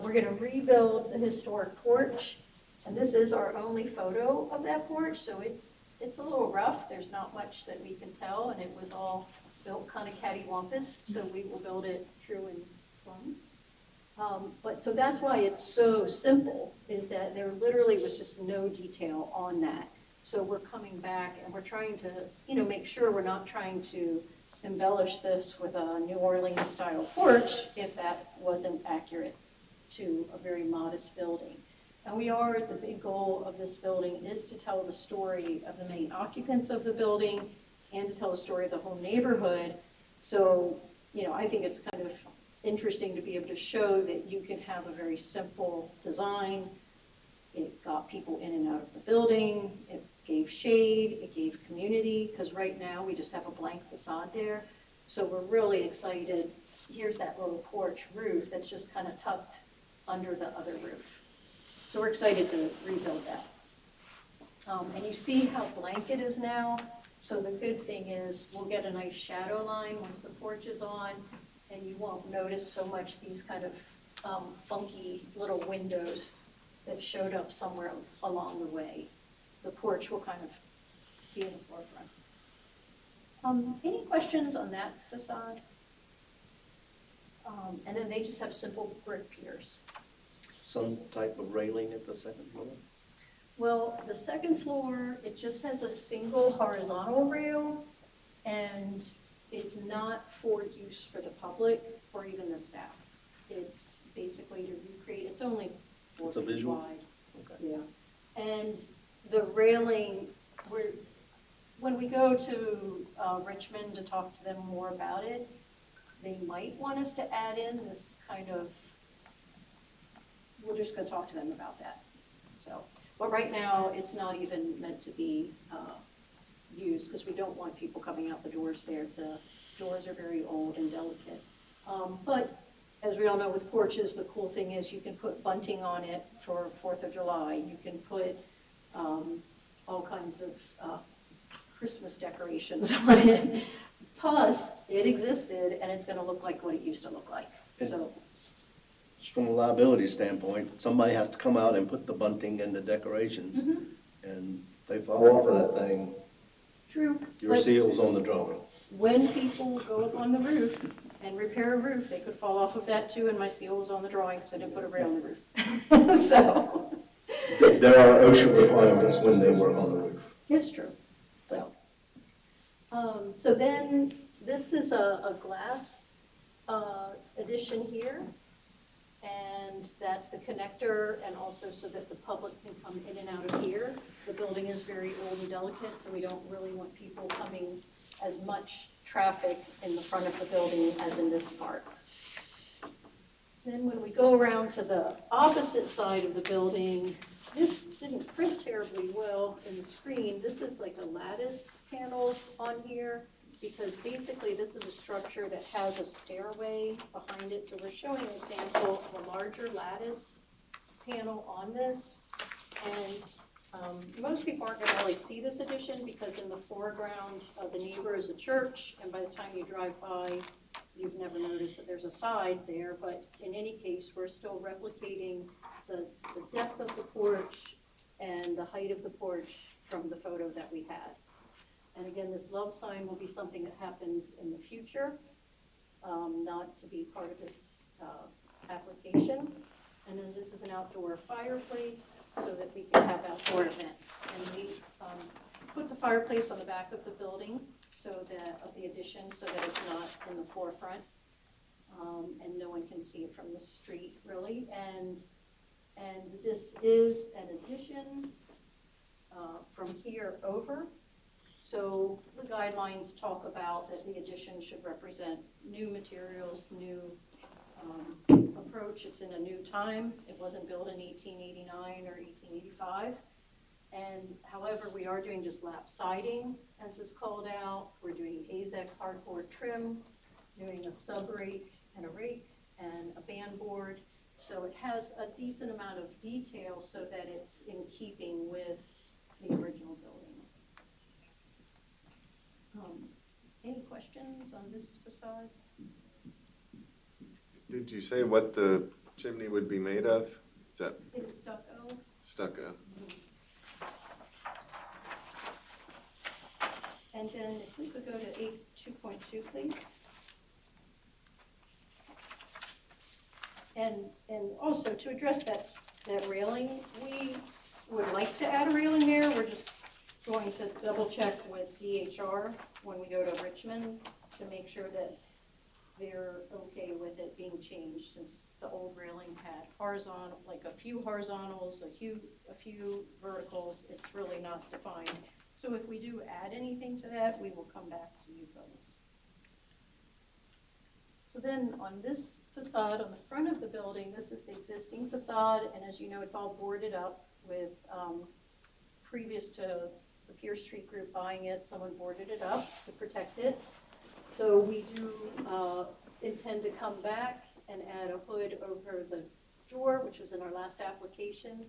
we're gonna rebuild the historic porch. And this is our only photo of that porch, so it's a little rough. There's not much that we can tell, and it was all built kind of cattywampus, so we will build it true and fun. So that's why it's so simple, is that there literally was just no detail on that. So we're coming back and we're trying to, make sure we're not trying to embellish this with a New Orleans style porch if that wasn't accurate to a very modest building. And the big goal of this building is to tell the story of the main occupants of the building and to tell the story of the whole neighborhood. So, I think it's kind of interesting to be able to show that you can have a very simple design. It got people in and out of the building. It gave shade. It gave community, because right now we just have a blank facade there. So we're really excited. Here's that little porch roof that's just kind of tucked under the other roof. So we're excited to rebuild that. And you see how blank it is now. So the good thing is we'll get a nice shadow line once the porch is on, and you won't notice so much these kind of funky little windows that showed up somewhere along the way. The porch will kind of be in the forefront. Any questions on that facade? And then they just have simple brick piers. Some type of railing at the second floor? Well, the second floor, it just has a single horizontal rail, and it's not for use for the public or even the staff. It's basically to recreate, it's only 4 It's a feet visual? wide. Okay. Yeah, and the railing, when we go to Richmond to talk to them more about it, they might want us to add in this kind of, we're just gonna talk to them about that. So, but right now, it's not even meant to be used, because we don't want people coming out the doors there. The doors are very old and delicate. But as we all know with porches, the cool thing is you can put bunting on it for 4th of July. You can put all kinds of Christmas decorations on it. Plus, it existed, and it's gonna look like what it used to look like, so. Just from a liability standpoint, somebody has to come out and put the bunting and the decorations. And if they fall off of that thing, True. your But seal's on the drawing. when people go up on the roof, and repair a roof. They could fall off of that too, and my seal was on the drawing because I didn't put a rail on the roof. So. There are OSHA requirements when they work on the roof. It's true, so. So then, this is a glass addition here. And that's the connector, and also so that the public can come in and out of here. The building is very old and delicate, so we don't really want people coming as much traffic in the front of the building as in this part. Then when we go around to the opposite side of the building, this didn't print terribly well in the screen. This is like a lattice panels on here, because basically this is a structure that has a stairway behind it. So we're showing an example of a larger lattice panel on this. And most people aren't gonna really see this addition because in the foreground of the neighbor is a church, and by the time you drive by, you've never noticed that there's a side there. But in any case, we're still replicating the depth of the porch and the height of the porch from the photo that we had. And again, this love sign will be something that happens in the future, not to be part of this application. And then this is an outdoor fireplace so that we can have outdoor events. And we put the fireplace on the back of the building, so that of the addition, so that it's not in the forefront, and no one can see it from the street really. And this is an addition from here over. So the guidelines talk about that the addition should represent new materials, new approach. It's in a new time. It wasn't built in 1889 or 1885. And however, we are doing just lap siding, as is called out. We're doing AZEC hardboard trim, doing a sub rake and a band board. So it has a decent amount of detail so that it's in keeping with the original building. Any questions on this facade? Did you say what the chimney would be made of? Is that It's stucco. stucco? And then if we could go to 8.2.2, please. And also to address that railing, we would like to add a railing there. We're just going to double check with DHR when we go to Richmond to make sure that they're okay with it being changed, since the old railing had horizontal, like a few horizontals, a few verticals. It's really not defined. So if we do add anything to that, we will come back to you folks. So then on this facade on the front of the building, this is the existing facade, and as you know, it's all boarded up with, previous to the Pierce Street Group buying it, someone boarded it up to protect it. So we do intend to come back and add a hood over the door, which was in our last application,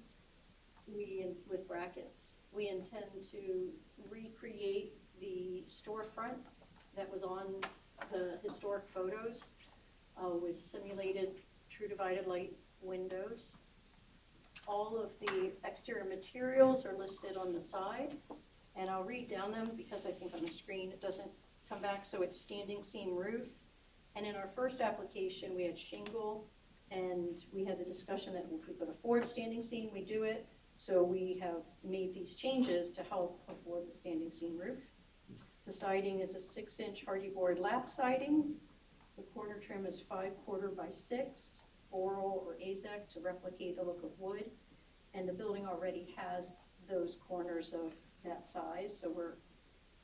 with brackets. We intend to recreate the storefront that was on the historic photos with simulated true divided light windows. All of the exterior materials are listed on the side, and I'll read down them because I think on the screen it doesn't come back. So it's standing seam roof, and in our first application we had shingle, and we had the discussion that if we could afford standing seam, we do it. So we have made these changes to help afford the standing seam roof. The siding is a 6-inch hardy board lap siding. The corner trim is 5/4 by 6, boral or AZEC to replicate the look of wood. And the building already has those corners of that size, so we're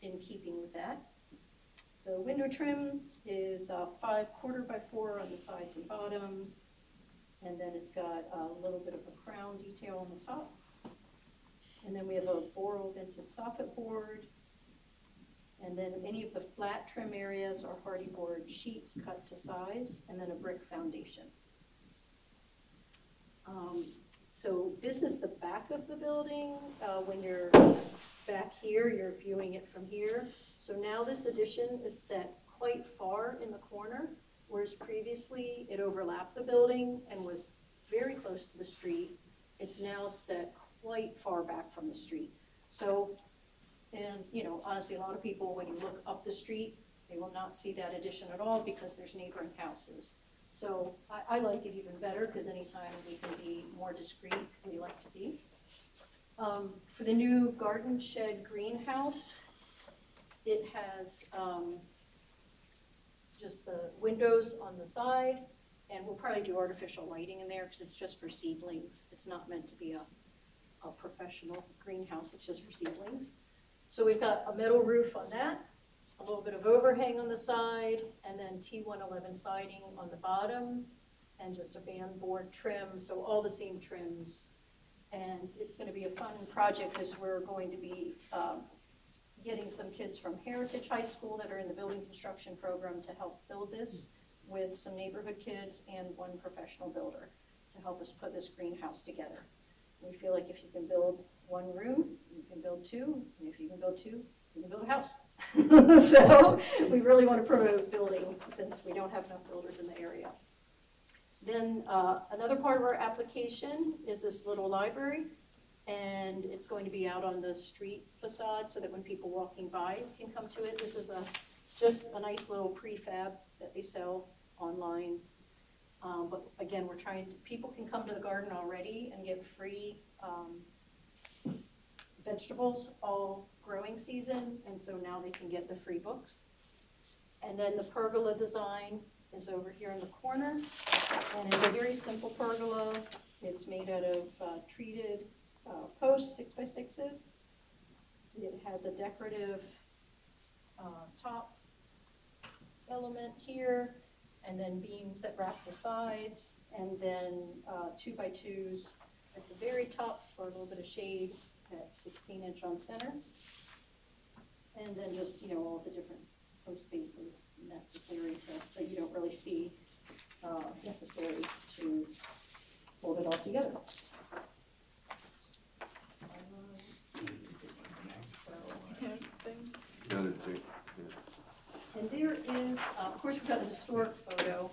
in keeping with that. The window trim is 5/4 by 4 on the sides and bottom. And then it's got a little bit of a crown detail on the top. And then we have a boral vented soffit board. And then any of the flat trim areas are hardy board sheets cut to size, and then a brick foundation. So this is the back of the building. When you're back here, you're viewing it from here. So now this addition is set quite far in the corner, whereas previously it overlapped the building and was very close to the street. It's now set quite far back from the street. So, and you know, honestly, a lot of people, when you look up the street, They will not see that addition at all because there's neighboring houses. So I like it even better because anytime we can be more discreet, we like to be. For the new garden shed greenhouse, it has just the windows on the side, and we'll probably do artificial lighting in there because it's just for seedlings. It's not meant to be a professional greenhouse, it's just for seedlings. So we've got a metal roof on that, a little bit of overhang on the side, and then T111 siding on the bottom, and just a band board trim, so all the same trims. And it's going to be a fun project because we're going to be getting some kids from Heritage High School that are in the building construction program to help build this with some neighborhood kids and one professional builder to help us put this greenhouse together. We feel like if you can build one room, you can build two, and if you can build two, you can build a house. So we really want to promote building since we don't have enough builders in the area. Then another part of our application is this little library, and it's going to be out on the street facade so that when people walking by can come to it. This is just a nice little prefab that they sell online. But again, we're trying to, people can come to the garden already and get free vegetables all growing season, and so now they can get the free books. And then the pergola design is over here in the corner, and it's a very simple pergola. It's made out of treated posts, 6x6s. It has a decorative top element here, and then beams that wrap the sides, and then 2x2s at the very top for a little bit of shade at 16-inch on center. And then just, you know, all the different post bases necessary that you don't really see necessary to hold it all together. And there is, of course, we've got a historic photo,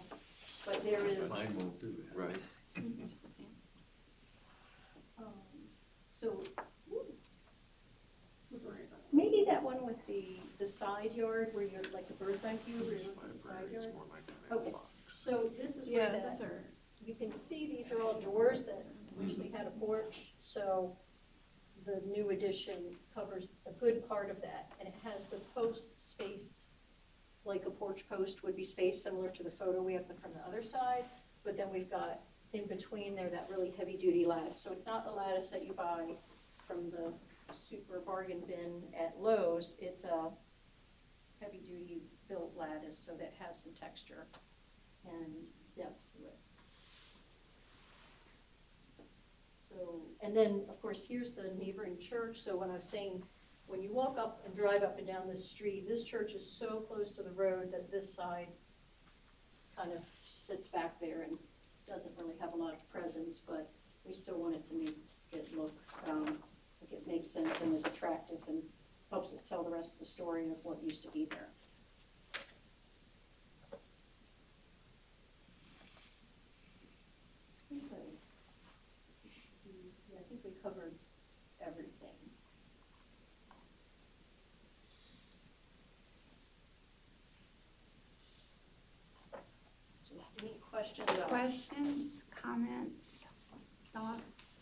but there is. Mine won't do that. Right. So maybe that one with the side yard where you're like the bird's eye view where you're looking at the side yard. Okay, so this is where those are. you can see these are all doors that originally had a porch. So the new addition covers a good part of that, and it has the posts spaced like a porch post would be spaced, similar to the photo we have from the other side. But then we've got in between there that really heavy duty lattice. So it's not the lattice that you buy from the super bargain bin at Lowe's. It's a heavy duty built lattice, so that has some texture and depth to it. So, and then of course here's the neighboring church. So when I was saying, when you walk up and drive up and down this street, this church is so close to the road that this side kind of sits back there and doesn't really have a lot of presence, but we still want it to make it look like it makes sense and is attractive and helps us tell the rest of the story of what used to be there. Okay. Yeah, I think we covered everything. So any questions? Questions, comments, thoughts?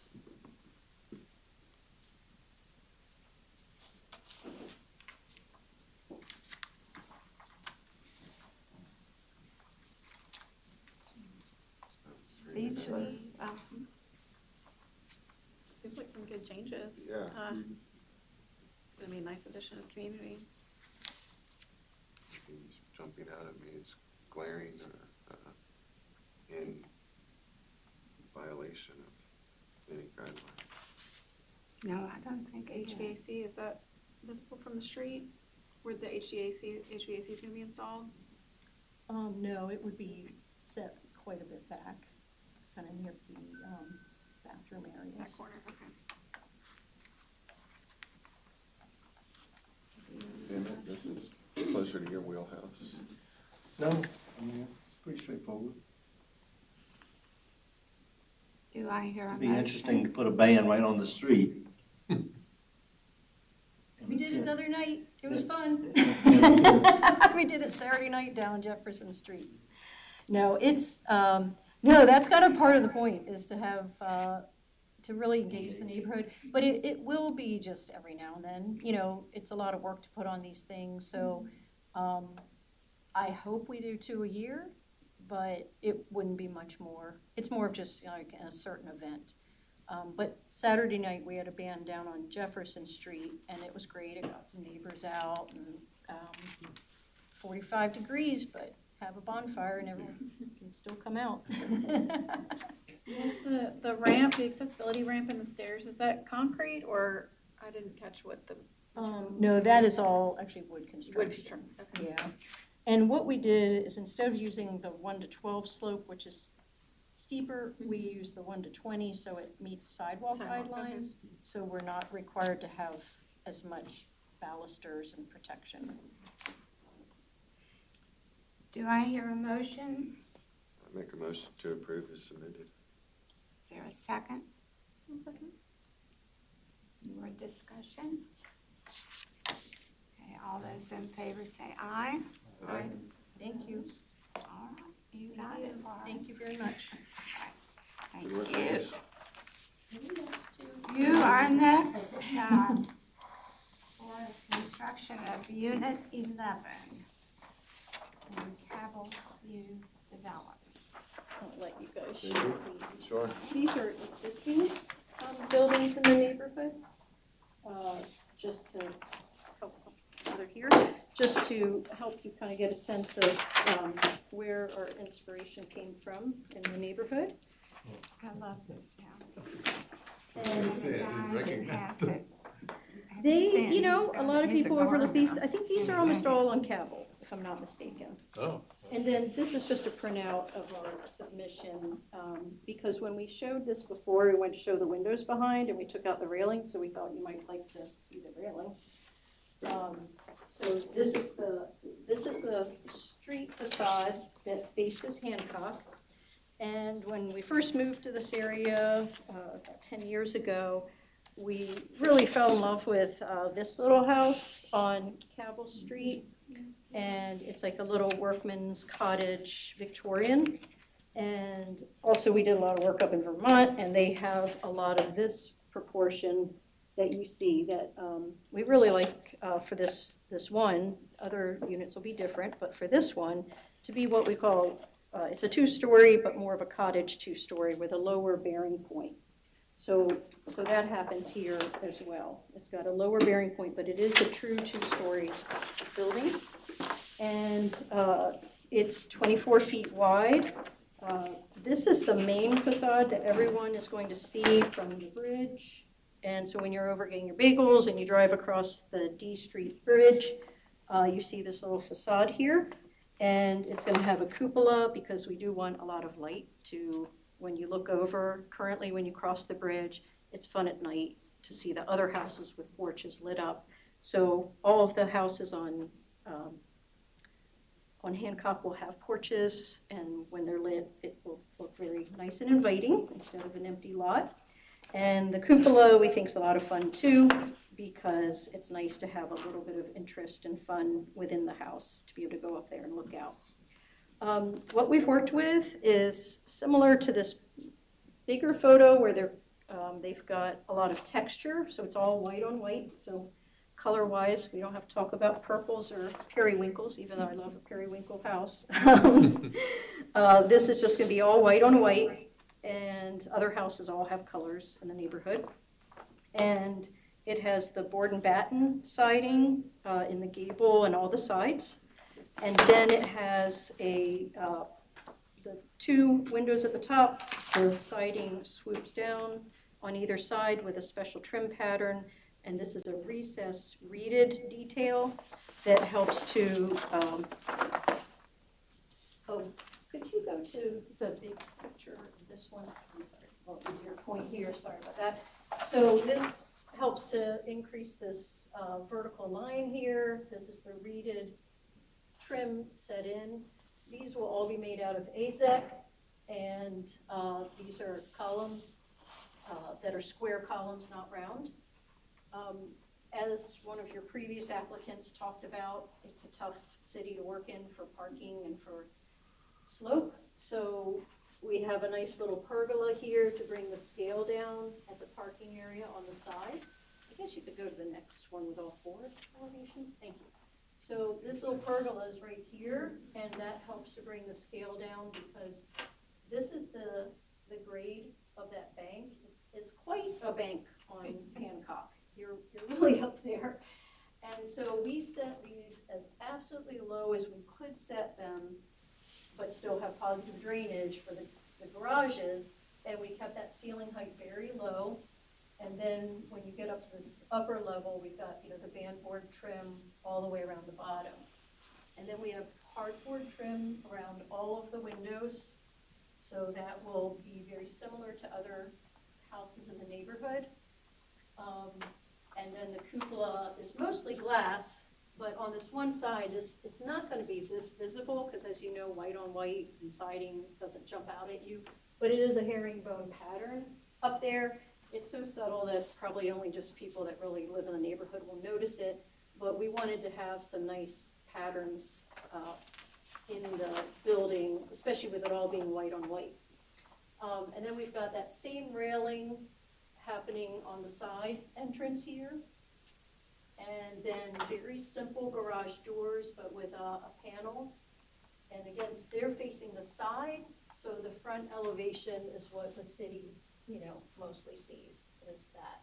Speechless. Seems like some good changes. Yeah. It's gonna be a nice addition to the community. Things jumping out at me is glaring in violation of any guidelines. No, I don't think it is. HVAC, is that visible from the street where the HVAC is gonna be installed? No, it would be set quite a bit back, kind of near the bathroom areas. That corner, okay. Damn it, this is closer to your wheelhouse. No, I mean, pretty straightforward. Do I hear a It'd be motion? interesting to put a band right on the street. We did it the other night. It was fun. We did it Saturday night down Jefferson Street. No, it's, no, that's kind of part of the point, is to have, to really engage the neighborhood. But it will be just every now and then. You know, it's a lot of work to put on these things, so I hope we do 2 a year, but it wouldn't be much more. It's more of just like a certain event. But Saturday night, we had a band down on Jefferson Street, and it was great. It got some neighbors out, and 45 degrees, but have a bonfire, and everyone can still come out. Is the ramp, the accessibility ramp and the stairs, is that concrete, or I didn't catch what the? No, that is all actually wood construction. Wood construction, okay. Yeah. And what we did is, instead of using the 1 to 12 slope, which is steeper, we use the 1 to 20, so it meets sidewalk guidelines. So we're not required to have as much balusters and protection. Do I hear a motion? I make a motion to approve as submitted. Is there a second? One second. More discussion? Okay, all those in favor say aye. Aye. Thank you. All right, you got it, Laura. Thank you very much. Thank Good work, you. ladies. You are next for construction of Unit 11 in Cabell View Development. I'll let you guys Thank show you. these. Sure. These are existing buildings in the neighborhood. Just to help other here, just to help you kind of get a sense of where our inspiration came from in the neighborhood. I love this house. And Recognize it. they, you know, a lot of people overlook these. I think these are almost all on Cabell, if I'm not mistaken. Oh. And then this is just a printout of our submission, because when we showed this before, we went to show the windows behind, and we took out the railing, so we thought you might like to see the railing. So this is the street facade that faces Hancock. And when we first moved to this area about 10 years ago, we really fell in love with this little house on Cabell Street. And it's like a little workman's cottage Victorian. And also we did a lot of work up in Vermont, and they have a lot of this proportion that you see that we really like for this one. Other units will be different, but for this one, to be what we call, it's a 2-story, but more of a cottage 2-story with a lower bearing point. So that happens here as well. It's got a lower bearing point, but it is a true 2-story building. And it's 24 feet wide. This is the main facade that everyone is going to see from the bridge. And so when you're over getting your bagels and you drive across the D Street Bridge, you see this little facade here. And it's going to have a cupola because we do want a lot of light to, when you look over, currently when you cross the bridge, it's fun at night to see the other houses with porches lit up. So all of the houses on Hancock will have porches, and when they're lit, it will look very nice and inviting instead of an empty lot. And the cupola we think is a lot of fun too, because it's nice to have a little bit of interest and fun within the house to be able to go up there and look out. What we've worked with is similar to this bigger photo where they've got a lot of texture, so it's all white on white. So color-wise, we don't have to talk about purples or periwinkles, even though I love a periwinkle house. This is just going to be all white on white, and other houses all have colors in the neighborhood. And it has the board and batten siding in the gable and all the sides. And then it has the 2 windows at the top. The siding swoops down on either side with a special trim pattern. And this is a recessed reeded detail that helps to, could you go to the big picture of this one? I'm sorry, well, easier point here, sorry about that. So this helps to increase this vertical line here. This is the reeded trim set in. These will all be made out of AZEK, and these are columns that are square columns, not round. as one of your previous applicants talked about, it's a tough city to work in for parking and for slope. So we have a nice little pergola here to bring the scale down at the parking area on the side. I guess you could go to the next one with all 4 elevations. Thank you. So this little pergola is right here, and that helps to bring the scale down because this is the grade of that bank. It's quite a bank on Hancock. You're really up there. And so we set these as absolutely low as we could set them, but still have positive drainage for the garages. And we kept that ceiling height very low. And then when you get up to this upper level, we've got, you know, the bandboard trim all the way around the bottom. And then we have hardboard trim around all of the windows. So that will be very similar to other houses in the neighborhood. And then the cupola is mostly glass, but on this one side, it's not going to be this visible because, as you know, white on white and siding doesn't jump out at you. But it is a herringbone pattern up there. It's so subtle that probably only just people that really live in the neighborhood will notice it. But we wanted to have some nice patterns in the building, especially with it all being white on white. And then we've got that same railing happening on the side entrance here. And then very simple garage doors, but with a panel. And again, they're facing the side, so the front elevation is what the city, you know, mostly sees, is that.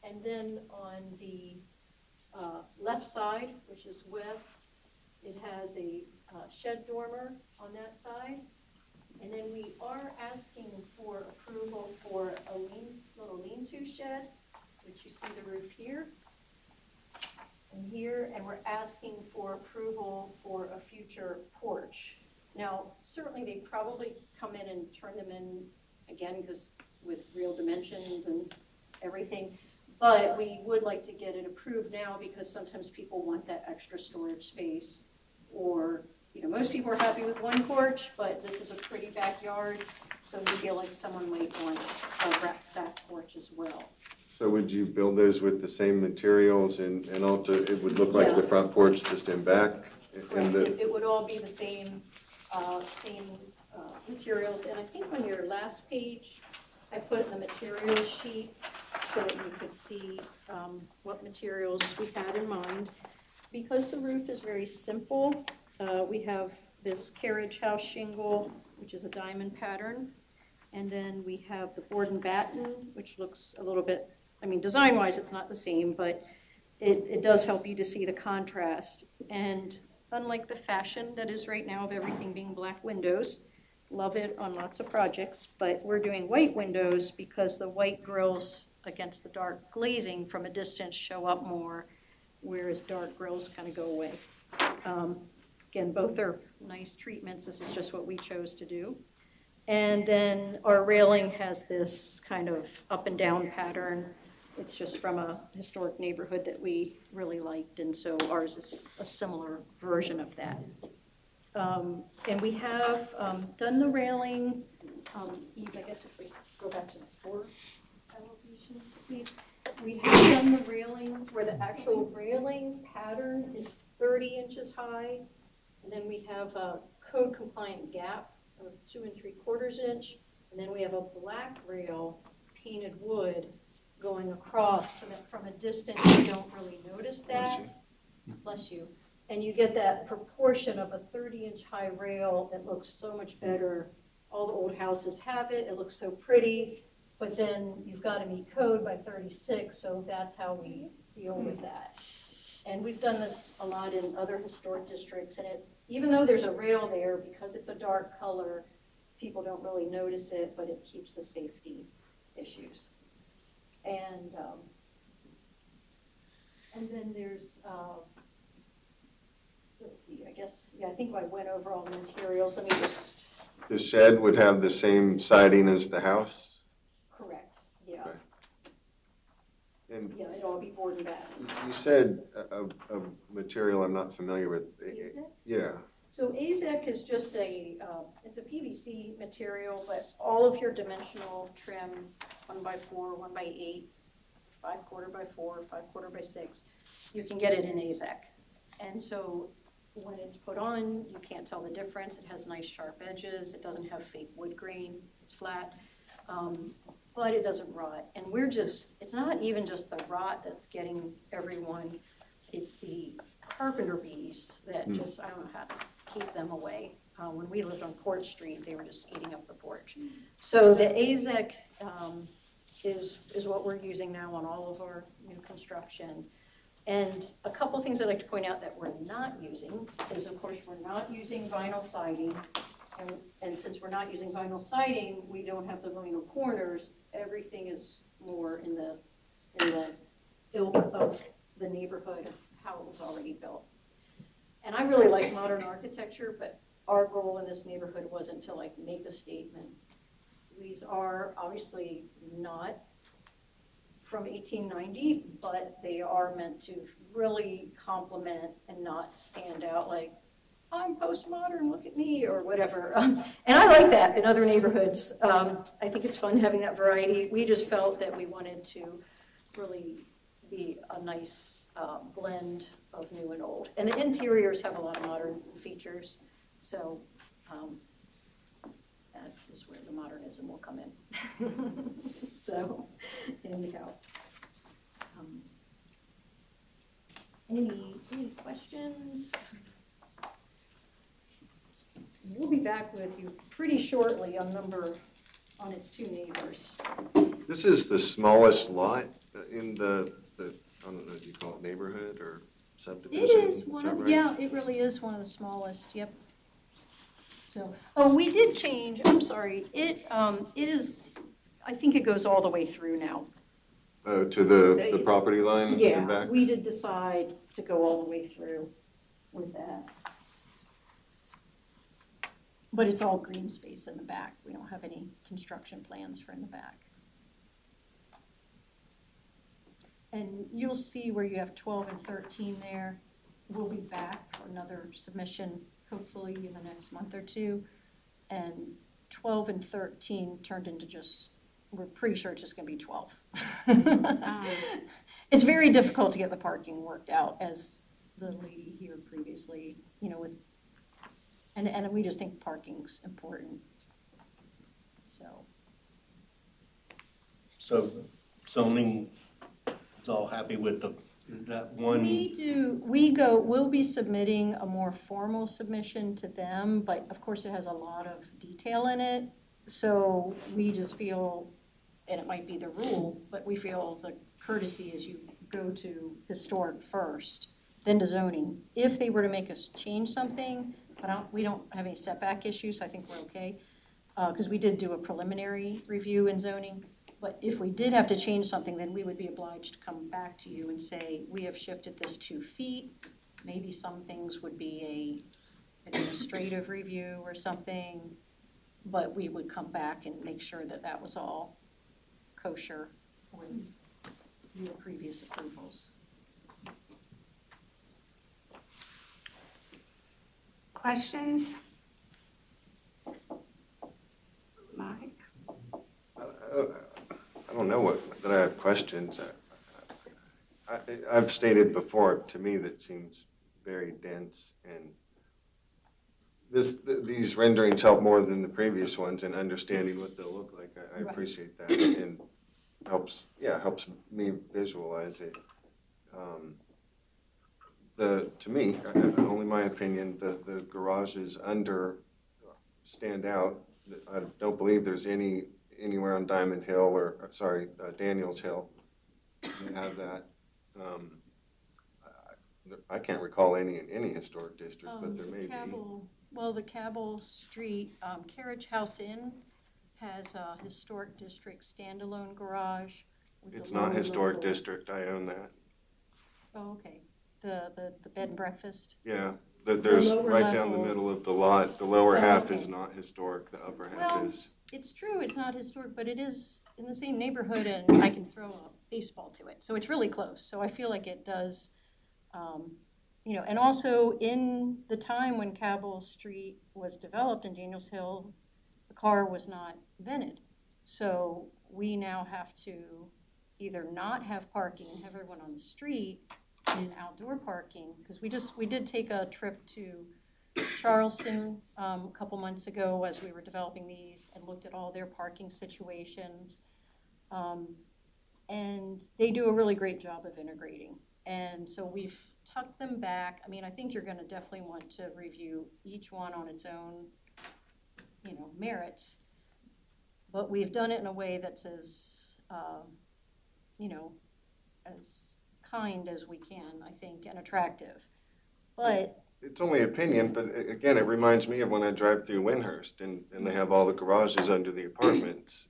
And then on the left side, which is west, it has a shed dormer on that side. And then we are asking for approval for a little lean-to shed, which you see the roof here and here, and we're asking for approval for a future porch. Now, certainly they probably come in and turn them in again, because with real dimensions and everything, but we would like to get it approved now because sometimes people want that extra storage space, or, you know, most people are happy with one porch, but this is a pretty backyard, so we feel like someone might want a back porch as well. So would you build those with the same materials and also it would look like the front porch just in back? Correct. It would all be the same materials. And I think on your last page, I put the materials sheet so that you could see what materials we had in mind. Because the roof is very simple, we have this carriage house shingle, which is a diamond pattern. And then we have the board and batten, which looks a little bit, I mean, design-wise, it's not the same, but it does help you to see the contrast. And unlike the fashion that is right now of everything being black windows, love it on lots of projects, but we're doing white windows because the white grills against the dark glazing from a distance show up more, whereas dark grills kind of go away. Again, both are nice treatments. This is just what we chose to do. And then our railing has this kind of up and down pattern. It's just from a historic neighborhood that we really liked, and so ours is a similar version of that. And we have done the railing, Eve, I guess if we go back to the 4 elevations, please. We have done the railing where the actual railing pattern is 30 inches high, and then we have a code compliant gap of 2 3/4 inch, and then we have a black rail painted wood going across, so that from a distance you don't really notice that. Bless you. And you get that proportion of a 30-inch high rail that looks so much better. All the old houses have it. It looks so pretty, but then you've got to meet code by 36, so that's how we deal with that. And we've done this a lot in other historic districts, and even though there's a rail there, because it's a dark color, people don't really notice it, but it keeps the safety issues. And then there's, let's see, I guess, yeah, I think I went over all the materials. Let me just. The shed would have the same siding as the house? Correct, yeah. Okay. And yeah, it'll all be board and batten. You said a material I'm not familiar with. AZEK? Yeah. So AZEK is just it's a PVC material, but all of your dimensional trim, 1x4, 1x8, 5 4x4, 5 4x6, you can get it in AZEK. And so when it's put on, you can't tell the difference. It has nice sharp edges. It doesn't have fake wood grain. It's flat. But it doesn't rot. And it's not even just the rot that's getting everyone, it's the carpenter bees that just, I don't know how to keep them away. When we lived on Port Street, they were just eating up the porch. So the AZEK is what we're using now on all of our new construction. And a couple things I'd like to point out that we're not using is, of course, we're not using vinyl siding. And since we're not using vinyl siding, we don't have the vinyl corners. Everything is more in the ilk of the neighborhood of how it was already built. And I really like modern architecture, but our goal in this neighborhood wasn't to like make a statement. These are obviously not from 1890, but they are meant to really complement and not stand out like, I'm postmodern, look at me, or whatever. And I like that in other neighborhoods. I think it's fun having that variety. We just felt that we wanted to really be a nice blend of new and old. And the interiors have a lot of modern features, so that is where the modernism will come in. So, anyhow. Any questions? We'll be back with you pretty shortly on its two neighbors. This is the smallest lot in the I don't know, do you call it neighborhood or subdivision? It is that right? yeah, it really is one of the smallest, yep. So, we did change, I'm sorry, it is, I think it goes all the way through now. Oh, to the property line and Yeah, back? we did decide to go all the way through with that. But it's all green space in the back. We don't have any construction plans for in the back. And you'll see where you have 12 and 13 there. We'll be back for another submission, hopefully in the next month or two. And 12 and 13 turned into we're pretty sure it's just gonna be 12. It's very difficult to get the parking worked out, as the lady here previously, and we just think parking's important, so. So zoning is all happy with that one? We'll be submitting a more formal submission to them, but of course it has a lot of detail in it. So we just feel, and it might be the rule, but we feel the courtesy is you go to historic first, then to zoning. If they were to make us change something, we don't have any setback issues, so I think we're okay. Because we did do a preliminary review in zoning. But if we did have to change something, then we would be obliged to come back to you and say, we have shifted this 2 feet. Maybe some things would be an administrative review or something. But we would come back and make sure that that was all kosher with your previous approvals. Questions? Mike? I don't know that I have questions. I've stated before, to me, that seems very dense, and these renderings help more than the previous ones in understanding what they'll look like. I appreciate that, and helps me visualize it. To me, only my opinion, the garages stand out. I don't believe there's anywhere on Diamond Hill Daniels Hill. They have that. I can't recall any in any historic district, but there may be. Well, the Cabell Street Carriage House Inn has a historic district standalone garage. It's not historic district, I own that. Oh, okay. The bed and breakfast? Yeah, there's right down the level. middle of the lot. The lower half okay. is not historic, the upper half is. It's true, it's not historic, but it is in the same neighborhood, and I can throw a baseball to it. So it's really close. So I feel like it does, and also in the time when Cabell Street was developed in Daniels Hill, the car was not invented. So we now have to, either not have parking and have everyone on the street in outdoor parking, because we did take a trip to Charleston a couple months ago as we were developing these and looked at all their parking situations. And they do a really great job of integrating. And so we've tucked them back. I mean, I think you're gonna definitely want to review each one on its own, merits. But we've done it in a way that's as, as kind as we can, I think, and attractive. But It's only opinion, but again, it reminds me of when I drive through Windhurst and they have all the garages under the apartments.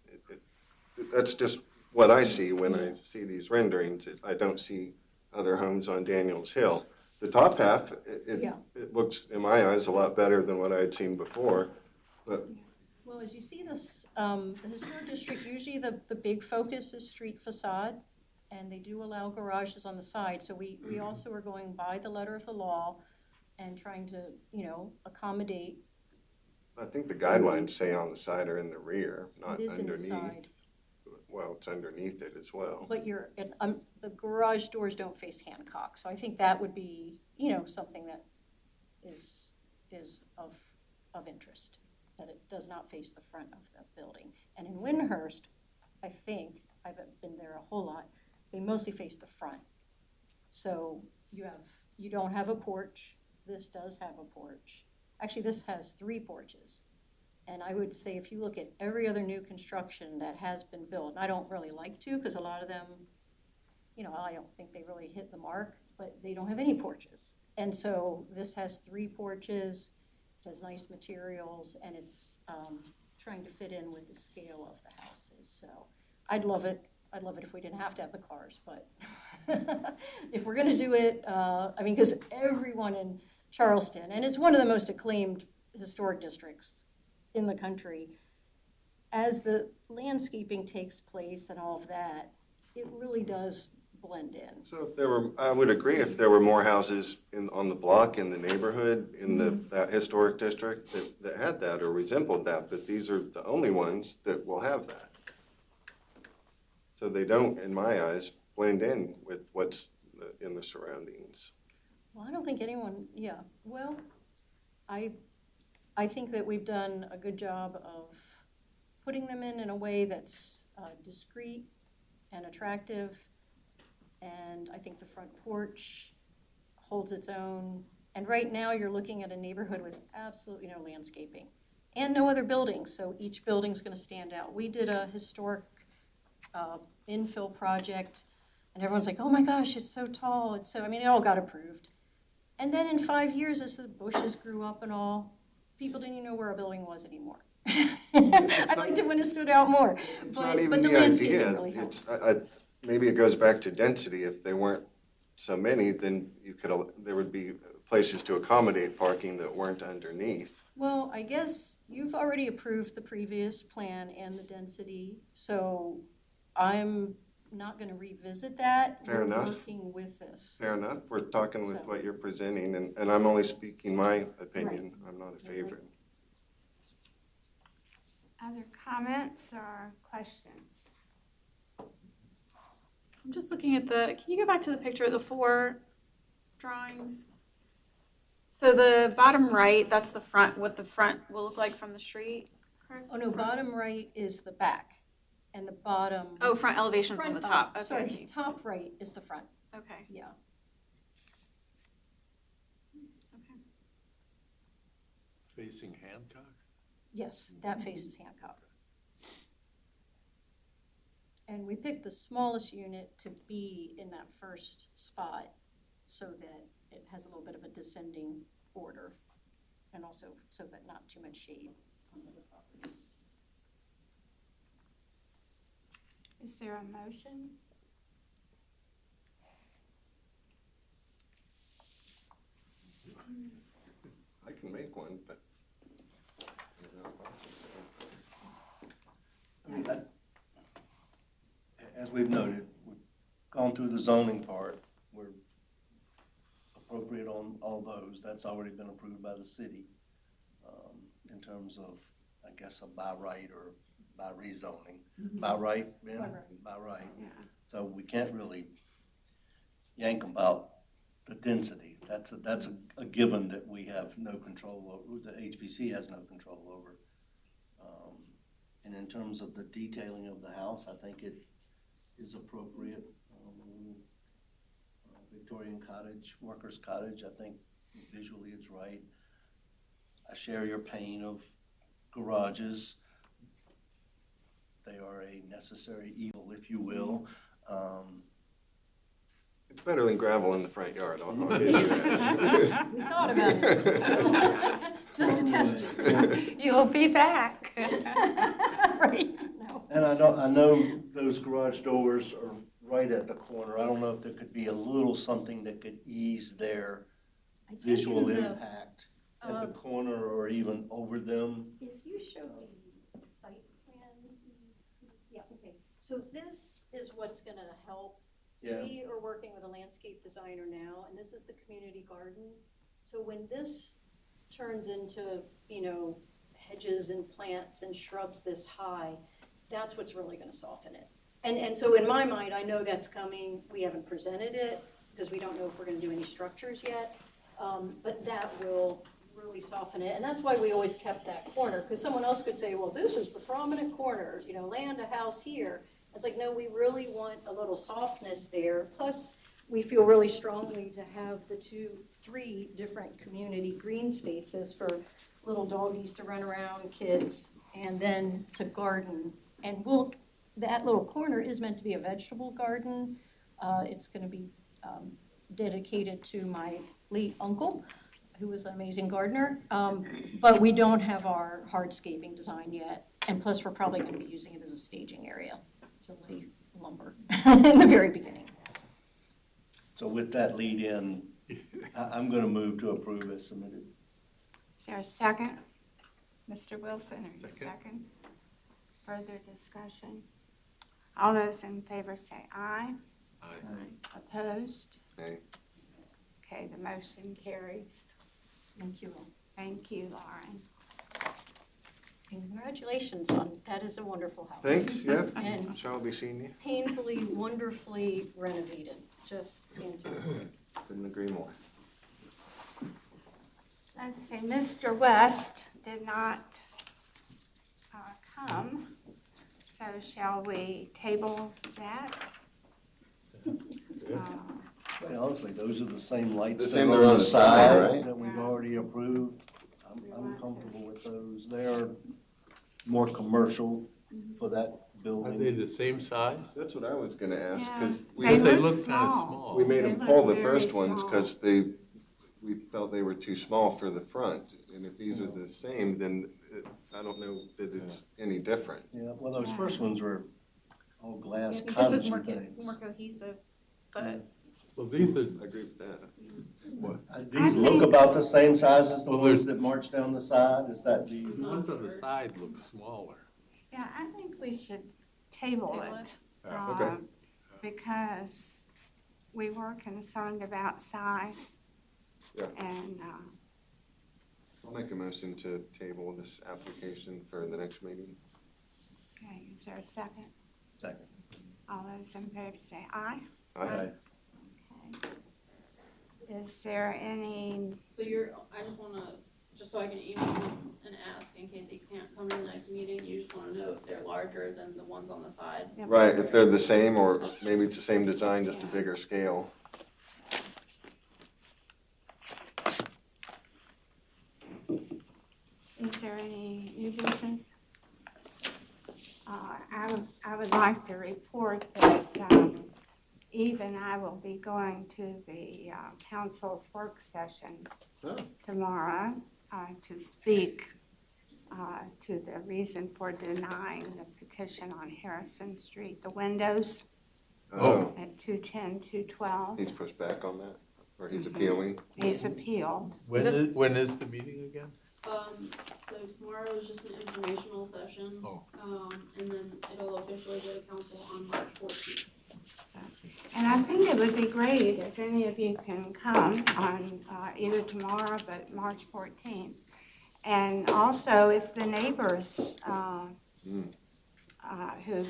That's just what I see when I see these renderings. I don't see other homes on Daniels Hill. The top half, it looks, in my eyes, a lot better than what I had seen before, but. well, as you see this, the historic district, usually the big focus is street facade, and they do allow garages on the side. So we also are going by the letter of the law and trying to, accommodate. I think the guidelines say on the side or in the rear, not It is underneath. inside. Well, it's underneath it as well. But the garage doors don't face Hancock, so I think that would be, something that is of interest, that it does not face the front of the building. And in Windhurst, I think, I've been there a whole lot, they mostly face the front. So you don't have a porch. This does have a porch. Actually, this has 3 porches. And I would say if you look at every other new construction that has been built, and I don't really like to, because a lot of them, I don't think they really hit the mark, but they don't have any porches. And so this has 3 porches, it has nice materials, and it's trying to fit in with the scale of the houses. So I'd love it. I'd love it if we didn't have to have the cars, but if we're gonna do it, because everyone in Charleston, and it's one of the most acclaimed historic districts in the country, as the landscaping takes place and all of that, it really does blend in. So I would agree if there were more houses on the block, in the neighborhood, in that historic district that had that or resembled that, but these are the only ones that will have that. So they don't, in my eyes, blend in with what's in the surroundings. Well, I don't think anyone, well, I think that we've done a good job of putting them in a way that's discreet and attractive. And I think the front porch holds its own. And right now you're looking at a neighborhood with absolutely no landscaping and no other buildings. So each building's gonna stand out. We did a historic infill project and everyone's like, oh my gosh, it's so tall. It all got approved. And then in 5 years, as the bushes grew up and all, people didn't even know where a building was anymore. I'd like to when it stood out more. It's but, not even the the landscaping idea. really helps. Maybe it goes back to density. If they weren't so many, then there would be places to accommodate parking that weren't underneath. Well, I guess you've already approved the previous plan and the density, so I'm not going to revisit that. Fair enough. We're working with this. Fair enough. We're talking with So. what you're presenting, and I'm only speaking my opinion. Right. I'm not a favorite. Other comments or questions? I'm just looking at can you go back to the picture of the 4 drawings? So the bottom right, that's the front, what the front will look like from the street, correct? Oh, no, bottom right is the back, and the bottom. Oh, front elevation's on the top, okay. Sorry, the top right is the front, Okay, yeah. okay. Facing Hancock? Yes, that faces Hancock. And we picked the smallest unit to be in that first spot so that it has a little bit of a descending order and also so that not too much shade on the other properties. Is there a motion? I can make one, but. As we've noted, we've gone through the zoning part. We're appropriate on all those. That's already been approved by the city in terms of, I guess, a by right or by rezoning. By right, Ben? By right. By right. Yeah. So we can't really yank about the density. That's a given that we have no control over, the HPC has no control over. And in terms of the detailing of the house, I think it is appropriate. Victorian cottage, workers' cottage, I think visually it's right. I share your pain of garages. They are a necessary evil, if you will. It's better than gravel in the front yard, I'll give you that. We thought about it, just to test you. You'll be back. Right, no. And I know those garage doors are right at the corner. I don't know if there could be a little something that could ease their I think visual in the, impact at the corner or even over them. If you show the site plan, yeah, okay. So this is what's gonna help. Yeah. We are working with a landscape designer now, and this is the community garden. So when this turns into, you know, hedges and plants and shrubs this high, that's what's really gonna soften it. And so in my mind, I know that's coming. We haven't presented it because we don't know if we're gonna do any structures yet. But that will really soften it. And that's why we always kept that corner, because someone else could say, well, this is the prominent corner, you know, land a house here. It's like, no, we really want a little softness there. Plus, we feel really strongly to have the 3 different community green spaces for little doggies to run around, kids, and then to garden. And that little corner is meant to be a vegetable garden. It's going to be dedicated to my late uncle, who was an amazing gardener. But we don't have our hardscaping design yet. And plus, we're probably going to be using it as a staging area to lay lumber in the very beginning. So with that lead in, I'm going to move to approve as submitted. Is there a second? Mr. Wilson, are you Second. second? Further discussion? All those in favor say aye. Aye. Opposed? Aye. Okay, the motion carries. Thank you all. Thank you, Lauren. And congratulations on, that is a wonderful house. Thanks, yeah, And shall be seeing you. painfully, wonderfully renovated, just fantastic. Couldn't agree more. Let's see, Mr. West did not come, so shall we table that? Quite honestly, those are the same lights The that same are they're on the side right? that we've already approved. I'm comfortable with those. They're more commercial for that Are they building. the same size? That's what I was gonna ask, Yeah. because Because they look look kind of small. small. we made They them look pull the very first ones small. because we felt they were too small for the front. And if these are the same, then I don't know that it's any different. Yeah, well, those first ones were all glass This is cottage more, things. more cohesive, but Well, these are, I agree with that. what? These I look think- about the same size as the Well, ones there's- that march down the side. Is that The the? ones on the side look smaller. Yeah, I think we should table Table it. Okay. Because we were concerned about size. Yeah. And, I'll make a motion to table this application for the next meeting. okay, is there a second? Second. All those in favor say aye. Aye. Okay. Is there any, So I just wanna, just so I can email him and ask in case he can't come to the next meeting, you just wanna know if they're larger than the ones on the side? Right, if they're the same, or maybe it's the same design, just a bigger scale. is there any new business? I would like to report that Eve and I will be going to the council's work session Oh. tomorrow to speak to the reason for denying the petition on Harrison Street, the windows Oh, at 210, 212. he's pushed back on that, or he's appealing. He's appealed. When is the meeting again? So tomorrow is just an informational session. Oh. And then it'll officially go to council on March 14th. And I think it would be great if any of you can come on either tomorrow, but March 14th. And also if the neighbors who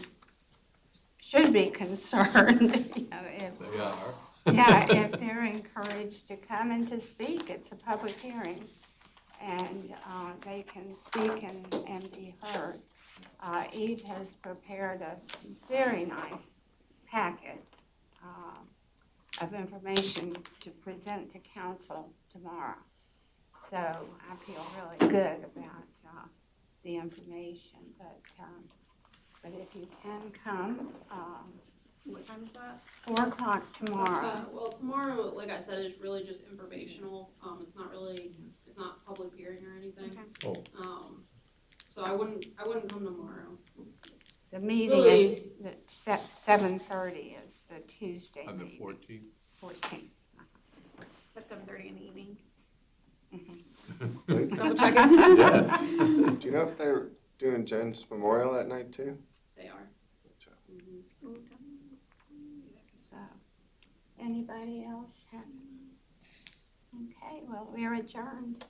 should be concerned, you know, if, They are. yeah, if they're encouraged to come and to speak. It's a public hearing, and they can speak and be heard. Eve has prepared a very nice packet of information to present to council tomorrow. So I feel really good about the information, but if you can come, What time is that? 4 o'clock tomorrow. Well, tomorrow, like I said, is really just informational. It's not public hearing or anything. Okay. Oh, So I wouldn't come tomorrow. The meeting Really? is at 7:30 is the Tuesday on the meeting. 14th? 14th. At 7:30 in the evening. Like, Just double checking. Yes. do you know if they're doing Jen's memorial that night too? They are. So, anybody else have? Okay, well, we're adjourned.